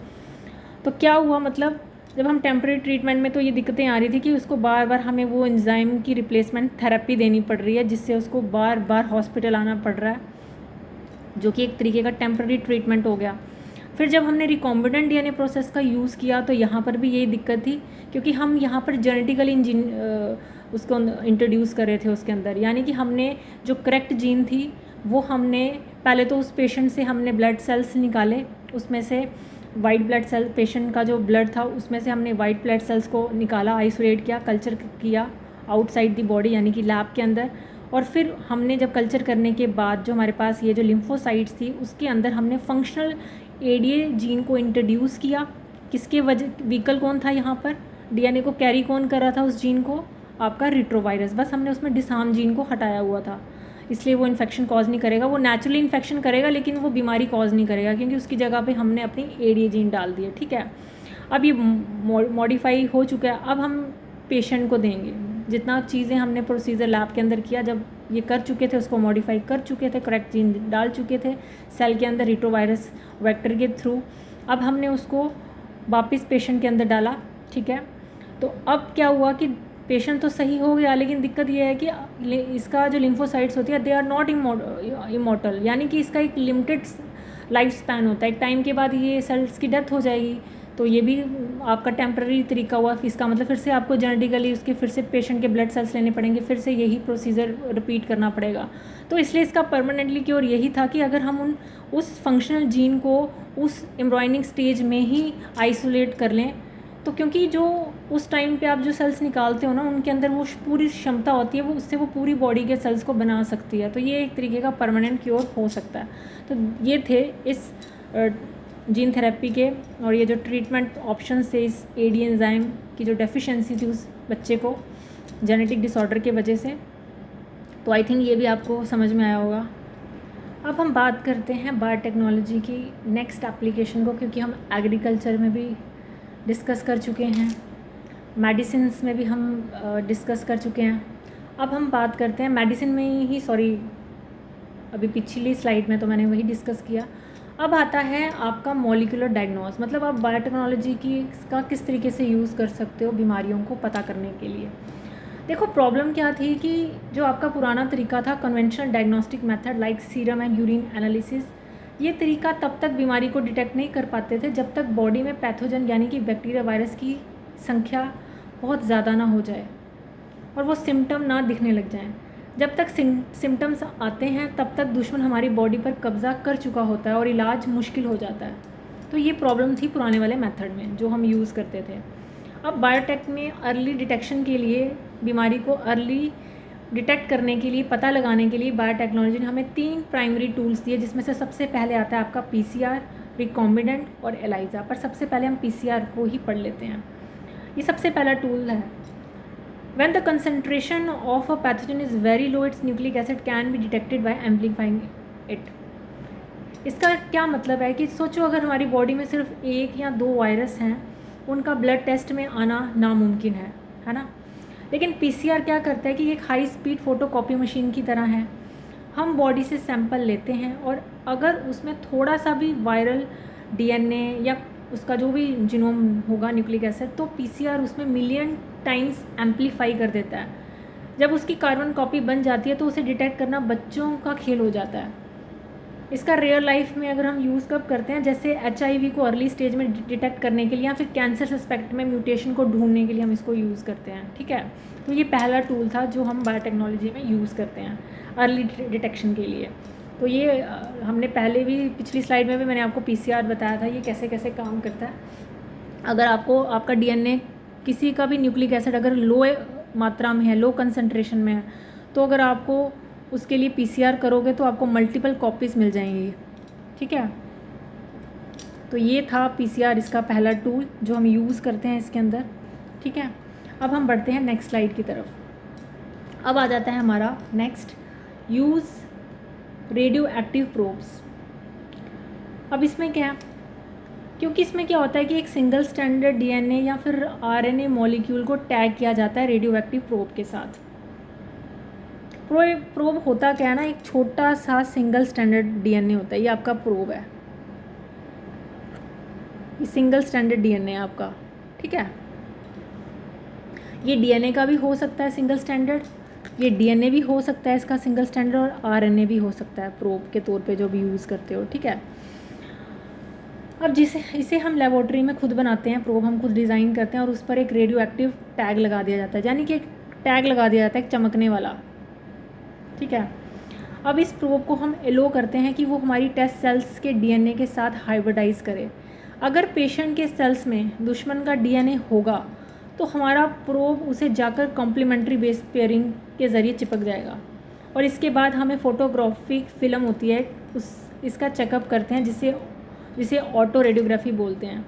तो क्या हुआ, मतलब जब हम टेम्परेरी ट्रीटमेंट में तो ये दिक्कतें आ रही थी कि उसको बार बार हमें वो एंजाइम की रिप्लेसमेंट थेरेपी देनी पड़ रही है, जिससे उसको बार बार हॉस्पिटल आना पड़ रहा है, जो कि एक तरीके का टेम्परेरी ट्रीटमेंट हो गया। फिर जब हमने रिकॉम्बिनेंट डीएनए प्रोसेस का यूज़ किया तो यहाँ पर भी यही दिक्कत थी, क्योंकि हम यहाँ पर जेनेटिकली उसको इंट्रोड्यूस कर रहे थे उसके अंदर, यानी कि हमने जो करेक्ट जीन थी वो हमने पहले तो उस पेशेंट से हमने ब्लड सेल्स निकाले, उसमें से वाइट ब्लड सेल, पेशेंट का जो ब्लड था उसमें से हमने वाइट ब्लड सेल्स को निकाला, आइसोलेट किया, कल्चर किया आउटसाइड दी बॉडी यानी कि लैब के अंदर। और फिर हमने जब कल्चर करने के बाद जो हमारे पास ये जो लिम्फोसाइट्स थी उसके अंदर हमने फंक्शनल एडीए जीन को इंट्रोड्यूस किया। किसके वजह, व्हीकल कौन था यहाँ पर, डीएनए को कैरी कौन कर रहा था उस जीन को, आपका रिट्रोवायरस। बस हमने उसमें डिसार्म जीन को हटाया हुआ था, इसलिए वो इन्फेक्शन कॉज नहीं करेगा, वो नेचुरली इन्फेक्शन करेगा लेकिन वो बीमारी कॉज नहीं करेगा, क्योंकि उसकी जगह पे हमने अपनी एडीए जीन डाल दिया, ठीक है। अब ये मॉडिफाई हो चुका है, अब हम पेशेंट को देंगे जितना चीज़ें हमने प्रोसीजर लैब के अंदर किया, जब ये कर चुके थे उसको मॉडिफाई कर चुके थे, करेक्ट जीन डाल चुके थे सेल के अंदर रिट्रोवायरस वेक्टर के थ्रू, अब हमने उसको वापस पेशेंट के अंदर डाला, ठीक है। तो अब क्या हुआ कि पेशेंट तो सही हो गया, लेकिन दिक्कत ये है कि इसका जो लिम्फोसाइट्स होती है दे आर नॉट इमॉर्टल, यानी कि इसका एक लिमिटेड लाइफ स्पैन होता है, एक टाइम के बाद ये सेल्स की डेथ हो जाएगी। तो ये भी आपका टेम्पररी तरीका हुआ, इसका मतलब फिर से आपको जेनेटिकली उसके फिर से पेशेंट के ब्लड सेल्स लेने पड़ेंगे, फिर से यही प्रोसीजर रिपीट करना पड़ेगा। तो इसलिए इसका परमानेंटली क्योर यही था कि अगर हम उस फंक्शनल जीन को उस एम्ब्रॉयनिंग स्टेज में ही आइसोलेट कर लें, तो क्योंकि जो उस टाइम पे आप जो सेल्स निकालते हो ना उनके अंदर वो पूरी क्षमता होती है, वो उससे वो पूरी बॉडी के सेल्स को बना सकती है, तो ये एक तरीके का परमानेंट क्योर हो सकता है। तो ये थे इस जीन थेरेपी के, और ये जो ट्रीटमेंट ऑप्शंस थे इस एडी एंजाइम की जो डेफिशिएंसी थी उस बच्चे को जेनेटिक डिसऑर्डर के वजह से। तो आई थिंक ये भी आपको समझ में आया होगा। अब हम बात करते हैं बायोटेक्नोलॉजी की नेक्स्ट एप्लीकेशन को, क्योंकि हम एग्रीकल्चर में भी डिस्कस कर चुके हैं, मेडिसिन्स में भी हम डिस्कस कर चुके हैं। अब हम बात करते हैं मेडिसिन में ही, सॉरी अभी पिछली स्लाइड में तो मैंने वही डिस्कस किया। अब आता है आपका मॉलिक्यूलर डायग्नोस, मतलब आप बायोटेक्नोलॉजी की इसका किस तरीके से यूज़ कर सकते हो बीमारियों को पता करने के लिए। देखो प्रॉब्लम क्या थी कि जो आपका पुराना तरीका था conventional diagnostic method like serum and urine analysis, ये तरीका तब तक बीमारी को डिटेक्ट नहीं कर पाते थे जब तक बॉडी में पैथोजन यानी कि बैक्टीरिया वायरस की संख्या बहुत ज़्यादा ना हो जाए और वो सिम्टम ना दिखने लग जाएं। जब तक सिम्टम्स आते हैं तब तक दुश्मन हमारी बॉडी पर कब्ज़ा कर चुका होता है और इलाज मुश्किल हो जाता है। तो ये प्रॉब्लम थी पुराने वाले मेथड में जो हम यूज़ करते थे। अब बायोटेक में अर्ली डिटेक्शन के लिए, बीमारी को अर्ली डिटेक्ट करने के लिए, पता लगाने के लिए बायोटेक्नोलॉजी ने हमें 3 प्राइमरी टूल्स दिए, जिसमें से सबसे पहले आता है आपका पीसीआर, रिकॉम्बिनेंट और एलाइजा। पर सबसे पहले हम पीसीआर को ही पढ़ लेते हैं। ये सबसे पहला टूल है। When the concentration of a pathogen is very low, its nucleic acid can be detected by amplifying it. इसका क्या मतलब है कि सोचो अगर हमारी बॉडी में सिर्फ 1 या 2 वायरस हैं, उनका ब्लड टेस्ट में आना नामुमकिन है ना। लेकिन पीसीआर क्या करता है कि एक हाई स्पीड फ़ोटोकॉपी मशीन की तरह है। हम बॉडी से सैंपल लेते हैं और अगर उसमें थोड़ा सा भी वायरल डीएनए या उसका जो भी जीनोम होगा न्यूक्लिक एसिड, तो पीसीआर उसमें मिलियन टाइम्स एम्पलीफाई कर देता है। जब उसकी कार्बन कॉपी बन जाती है तो उसे डिटेक्ट करना बच्चों का खेल हो जाता है। इसका रियल लाइफ में अगर हम यूज़ कब करते हैं, जैसे HIV को अर्ली स्टेज में डिटेक्ट करने के लिए या फिर कैंसर सस्पेक्ट में म्यूटेशन को ढूंढने के लिए हम इसको यूज़ करते हैं, ठीक है। तो ये पहला टूल था जो हम बायोटेक्नोलॉजी में यूज़ करते हैं अर्ली डिटेक्शन के लिए। तो ये हमने पहले भी पिछली स्लाइड में भी मैंने आपको PCR बताया था ये कैसे कैसे काम करता है। अगर आपको आपका DNA किसी का भी न्यूक्लिक एसिड अगर लो मात्रा में है, लो कंसनट्रेशन में है, तो अगर आपको उसके लिए PCR करोगे तो आपको मल्टीपल कॉपीज़ मिल जाएंगी, ठीक है। तो ये था PCR इसका पहला टूल जो हम यूज़ करते हैं इसके अंदर, ठीक है। अब हम बढ़ते हैं नेक्स्ट स्लाइड की तरफ। अब आ जाता है हमारा next, use radio active probes. अब इसमें क्या है, क्योंकि इसमें क्या होता है कि एक सिंगल स्टैंडर्ड DNA या फिर RNA मॉलिक्यूल को टैग किया जाता है रेडियो एक्टिव प्रोब के साथ। प्रोब होता क्या है ना, एक छोटा सा सिंगल स्टैंडर्ड DNA होता है, ये आपका प्रोब है, ये सिंगल स्टैंडर्ड DNA है आपका, ठीक है। ये DNA का भी हो सकता है सिंगल स्टैंडर्ड, ये DNA भी हो सकता है इसका सिंगल स्टैंडर्ड, और RNA भी हो सकता है प्रोब के तौर पे जो भी यूज़ करते हो, ठीक है। अब इसे हम लेबोरेटरी में खुद बनाते हैं, प्रोब हम खुद डिज़ाइन करते हैं और उस पर एक रेडियो एक्टिव टैग लगा दिया जाता है, यानी कि एक टैग लगा दिया जाता है एक चमकने वाला, ठीक है। अब इस प्रोब को हम एलो करते हैं कि वो हमारी टेस्ट सेल्स के DNA के साथ हाइब्रिडाइज करे। अगर पेशेंट के सेल्स में दुश्मन का DNA होगा तो हमारा प्रोब उसे जाकर कॉम्प्लीमेंट्री बेस पेयरिंग के ज़रिए चिपक जाएगा और इसके बाद हमें फोटोग्राफिक फिल्म होती है इसका चेकअप करते हैं जिसे ऑटो रेडियोग्राफी बोलते हैं।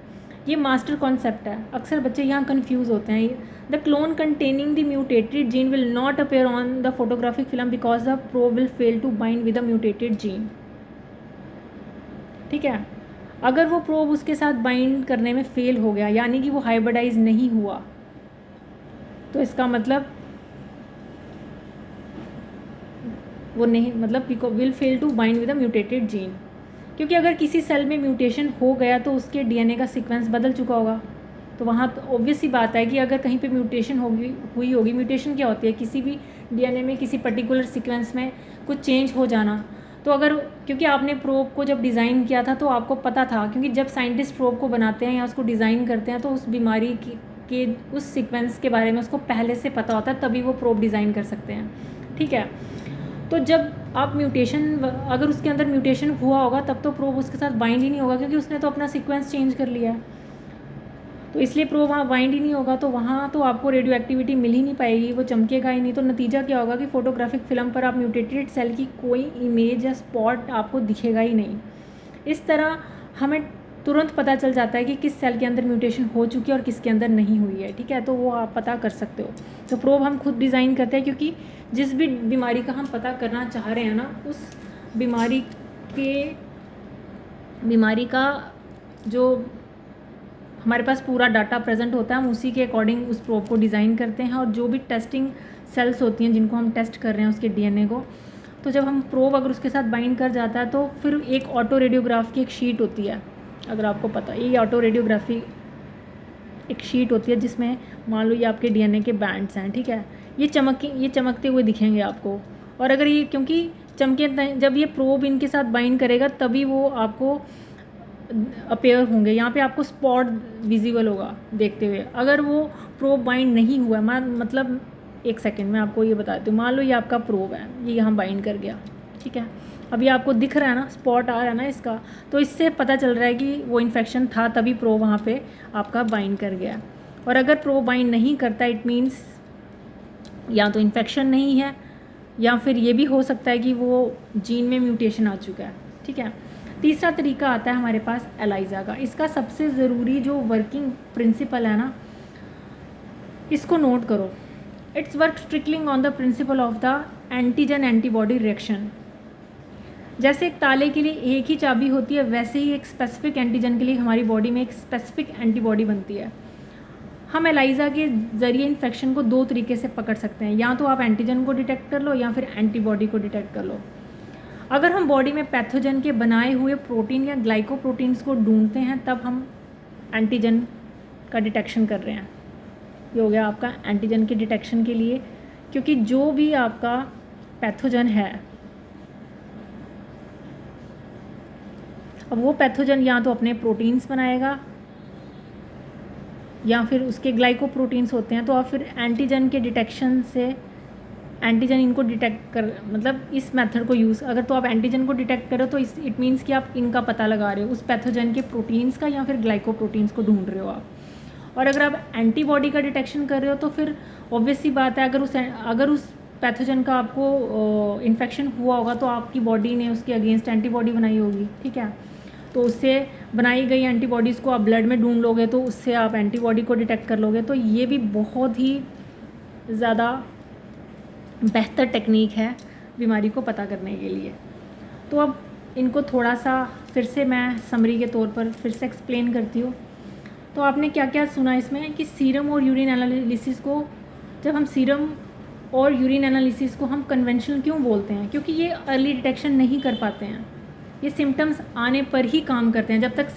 ये मास्टर कॉन्सेप्ट है, अक्सर बच्चे यहाँ कंफ्यूज होते हैं। The clone containing the mutated gene will not appear on the photographic film because the probe will fail to bind with the mutated gene, ठीक है। अगर वो प्रोब उसके साथ बाइंड करने में फेल हो गया, यानी कि वो हाइब्रिडाइज नहीं हुआ, तो इसका मतलब वो नहीं, मतलब will fail to bind with the mutated gene, क्योंकि अगर किसी सेल में म्यूटेशन हो गया तो उसके DNA का सीक्वेंस बदल चुका होगा। तो वहाँ तो ऑब्वियस सी बात है कि अगर कहीं पे म्यूटेशन हुई होगी, म्यूटेशन क्या होती है, किसी भी DNA में किसी पर्टिकुलर सीक्वेंस में कुछ चेंज हो जाना। तो अगर, क्योंकि आपने प्रोब को जब डिज़ाइन किया था तो आपको पता था, क्योंकि जब साइंटिस्ट प्रोब को बनाते हैं या उसको डिज़ाइन करते हैं तो उस बीमारी के उस सीक्वेंस के बारे में उसको पहले से पता होता है, तभी वो प्रोब डिज़ाइन कर सकते हैं, ठीक है। तो जब आप अगर उसके अंदर म्यूटेशन हुआ होगा तब तो प्रोब उसके साथ बाइंड ही नहीं होगा, क्योंकि उसने तो अपना सीक्वेंस चेंज कर लिया है, तो इसलिए प्रोब वहाँ बाइंड ही नहीं होगा। तो वहाँ तो आपको रेडियो एक्टिविटी मिल ही नहीं पाएगी, वो चमकेगा ही नहीं। तो नतीजा क्या होगा कि फोटोग्राफिक फिल्म पर आप म्यूटेटेड सेल की कोई इमेज या स्पॉट आपको दिखेगा ही नहीं। इस तरह हमें तुरंत पता चल जाता है कि किस सेल के अंदर म्यूटेशन हो चुकी है और किसके अंदर नहीं हुई है, ठीक है। तो वो आप पता कर सकते हो। तो प्रोब हम खुद डिज़ाइन करते हैं, क्योंकि जिस भी बीमारी का हम पता करना चाह रहे हैं ना, उस बीमारी का जो हमारे पास पूरा डाटा प्रेजेंट होता है, हम उसी के अकॉर्डिंग उस प्रोब को डिज़ाइन करते हैं। और जो भी टेस्टिंग सेल्स होती हैं जिनको हम टेस्ट कर रहे हैं उसके DNA को, तो जब हम प्रोब अगर उसके साथ बाइंड कर जाता है तो फिर एक ऑटो रेडियोग्राफ की एक शीट होती है, अगर आपको पता है, ये ऑटो रेडियोग्राफी एक शीट होती है जिसमें मान लो ये आपके DNA के बैंड्स हैं, ठीक है। ये चमकते हुए दिखेंगे आपको। और अगर ये, क्योंकि जब ये प्रोब इनके साथ बाइंड करेगा तभी वो आपको अपेयर होंगे, यहाँ पे आपको स्पॉट विजिबल होगा देखते हुए। अगर वो प्रोब बाइंड नहीं हुआ, मतलब एक सेकेंड में आपको ये बता देती हूँ। मान लो ये आपका प्रोब है, ये यहाँ बाइंड कर गया, ठीक है। अब ये आपको दिख रहा है ना, स्पॉट आ रहा है ना इसका, तो इससे पता चल रहा है कि वो इन्फेक्शन था, तभी प्रोब वहाँ पे आपका बाइंड कर गया। और अगर प्रोब बाइंड नहीं करता, इट मीन्स या तो इन्फेक्शन नहीं है या फिर ये भी हो सकता है कि वो जीन में म्यूटेशन आ चुका है, ठीक है। तीसरा तरीका आता है हमारे पास एलाइजा का। इसका सबसे ज़रूरी जो वर्किंग प्रिंसिपल है ना, इसको नोट करो। It's work strictly on the principle of the antigen antibody reaction. जैसे एक ताले के लिए एक ही चाबी होती है, वैसे ही एक स्पेसिफिक एंटीजन के लिए हमारी बॉडी में एक स्पेसिफिक एंटीबॉडी बनती है। हम एलाइजा के ज़रिए इन्फेक्शन को दो तरीके से पकड़ सकते हैं, या तो आप एंटीजन को डिटेक्ट कर लो या फिर एंटीबॉडी को डिटेक्ट कर लो। अगर हम बॉडी में पैथोजन के बनाए हुए प्रोटीन या ग्लाइकोप्रोटीन्स को ढूंढते हैं तब हम एंटीजन का डिटेक्शन कर रहे हैं। ये हो गया आपका एंटीजन के डिटेक्शन के लिए, क्योंकि जो भी आपका पैथोजन है, अब वो पैथोजन या तो अपने प्रोटीन्स बनाएगा या फिर उसके ग्लाइकोप्रोटीन्स होते हैं, तो आप फिर एंटीजन के डिटेक्शन से एंटीजन इनको डिटेक्ट कर, मतलब इस मेथड को यूज़, अगर तो आप एंटीजन को डिटेक्ट करो तो इट मीन्स कि आप इनका पता लगा रहे हो, उस पैथोजन के प्रोटीन्स का या फिर ग्लाइकोप्रोटीन्स को ढूंढ रहे हो आप। और अगर आप एंटीबॉडी का डिटेक्शन कर रहे हो तो फिर ऑब्वियस सी बात है, अगर उस पैथोजन का आपको इन्फेक्शन हुआ होगा तो आपकी बॉडी ने उसके अगेंस्ट एंटीबॉडी बनाई होगी, ठीक है। तो उससे बनाई गई एंटीबॉडीज़ को आप ब्लड में ढूंढ लोगे तो उससे आप एंटीबॉडी को डिटेक्ट कर लोगे। तो ये भी बहुत ही ज़्यादा बेहतर टेक्निक है बीमारी को पता करने के लिए। तो अब इनको थोड़ा सा फिर से मैं समरी के तौर पर फिर से एक्सप्लेन करती हूँ। तो आपने क्या क्या सुना इसमें कि सीरम और यूरिन एनालिसिस को, जब हम सीरम और यूरिन एनालिसिस को हम कन्वेंशनल क्यों बोलते हैं, क्योंकि ये अर्ली डिटेक्शन नहीं कर पाते हैं, ये सिम्टम्स आने पर ही काम करते हैं। जब तक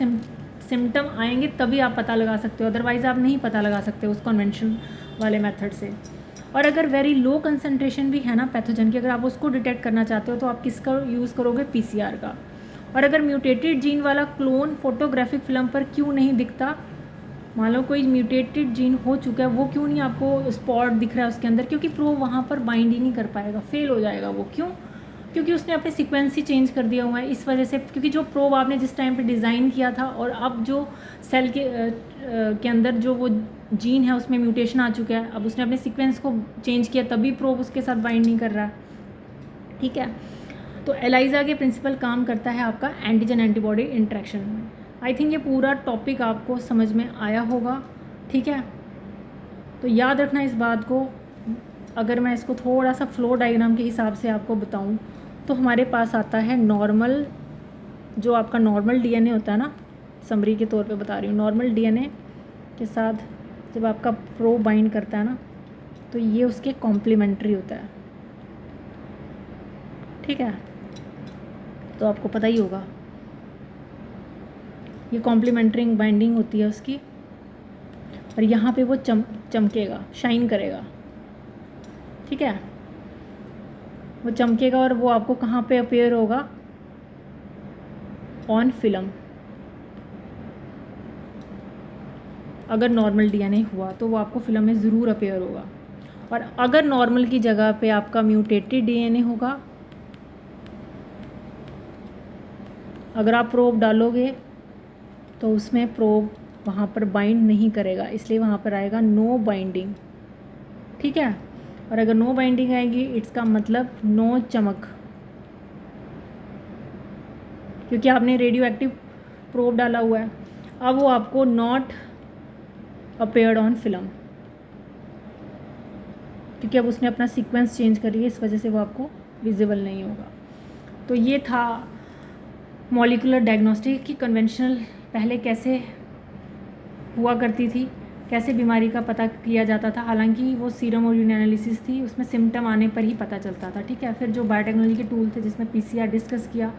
सिम्टम आएंगे तभी आप पता लगा सकते हो, अदरवाइज़ आप नहीं पता लगा सकते उस कन्वेंशन वाले मेथड से। और अगर वेरी लो कंसनट्रेशन भी है ना पैथोजन की, अगर आप उसको डिटेक्ट करना चाहते हो तो आप किसका यूज़ करोगे, पीसीआर का। और अगर म्यूटेटेड जीन वाला क्लोन फोटोग्राफिक फिल्म पर क्यों नहीं दिखता, मान लो कोई म्यूटेटेड जीन हो चुका है, वो क्यों नहीं आपको स्पॉट दिख रहा है उसके अंदर, क्योंकि प्रोब वहाँ पर बाइंड ही नहीं कर पाएगा, फेल हो जाएगा वो। क्यों? क्योंकि उसने अपने सीक्वेंस ही चेंज कर दिया हुआ है। इस वजह से, क्योंकि जो प्रोब आपने जिस टाइम पे डिज़ाइन किया था और अब जो सेल के अंदर जो वो जीन है उसमें म्यूटेशन आ चुका है, अब उसने अपने सीक्वेंस को चेंज किया तभी प्रोब उसके साथ बाइंड नहीं कर रहा है, ठीक है। तो एलाइजा के प्रिंसिपल काम करता है आपका एंटीजन एंटीबॉडी इंटरेक्शन में। आई थिंक ये पूरा टॉपिक आपको समझ में आया होगा, ठीक है। तो याद रखना इस बात को। अगर मैं इसको थोड़ा सा फ्लो डायग्राम के हिसाब से आपको बताऊं तो हमारे पास आता है नॉर्मल, जो आपका नॉर्मल डीएनए होता है ना, समरी के तौर पे बता रही हूँ, नॉर्मल डीएनए के साथ जब आपका प्रो बाइंड करता है ना तो ये उसके कॉम्प्लीमेंट्री होता है, ठीक है। तो आपको पता ही होगा ये कॉम्प्लीमेंट्री बाइंडिंग होती है उसकी, और यहाँ पे वो चमकेगा, शाइन करेगा, ठीक है। वो चमकेगा और वो आपको कहाँ पे अपीयर होगा, ऑन फिल्म। अगर नॉर्मल डीएनए हुआ तो वो आपको फिल्म में ज़रूर अपीयर होगा। और अगर नॉर्मल की जगह पे आपका म्यूटेटेड डीएनए होगा, अगर आप प्रोब डालोगे तो उसमें प्रोब वहाँ पर बाइंड नहीं करेगा, इसलिए वहाँ पर आएगा नो बाइंडिंग, ठीक है। और अगर नो बाइंडिंग आएगी इसका मतलब नो चमक, क्योंकि आपने रेडियो एक्टिव प्रोब डाला हुआ है। अब वो आपको नॉट अपेयर्ड ऑन फिल्म, क्योंकि अब उसने अपना सीक्वेंस चेंज कर लिया, इस वजह से वो आपको विजिबल नहीं होगा। तो ये था मॉलिक्यूलर डायग्नोस्टिक की कन्वेंशनल पहले कैसे हुआ करती थी, कैसे बीमारी का पता किया जाता था। हालांकि वो सीरम और यूरिन एनालिसिस थी, उसमें सिम्टम आने पर ही पता चलता था, ठीक है। फिर जो बायोटेक्नोलॉजी के टूल थे जिसमें पीसीआर डिस्कस किया,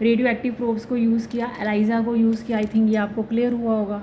रेडियो एक्टिव प्रोब्स को यूज़ किया, एलाइजा को यूज़ किया। आई थिंक ये आपको क्लियर हुआ होगा।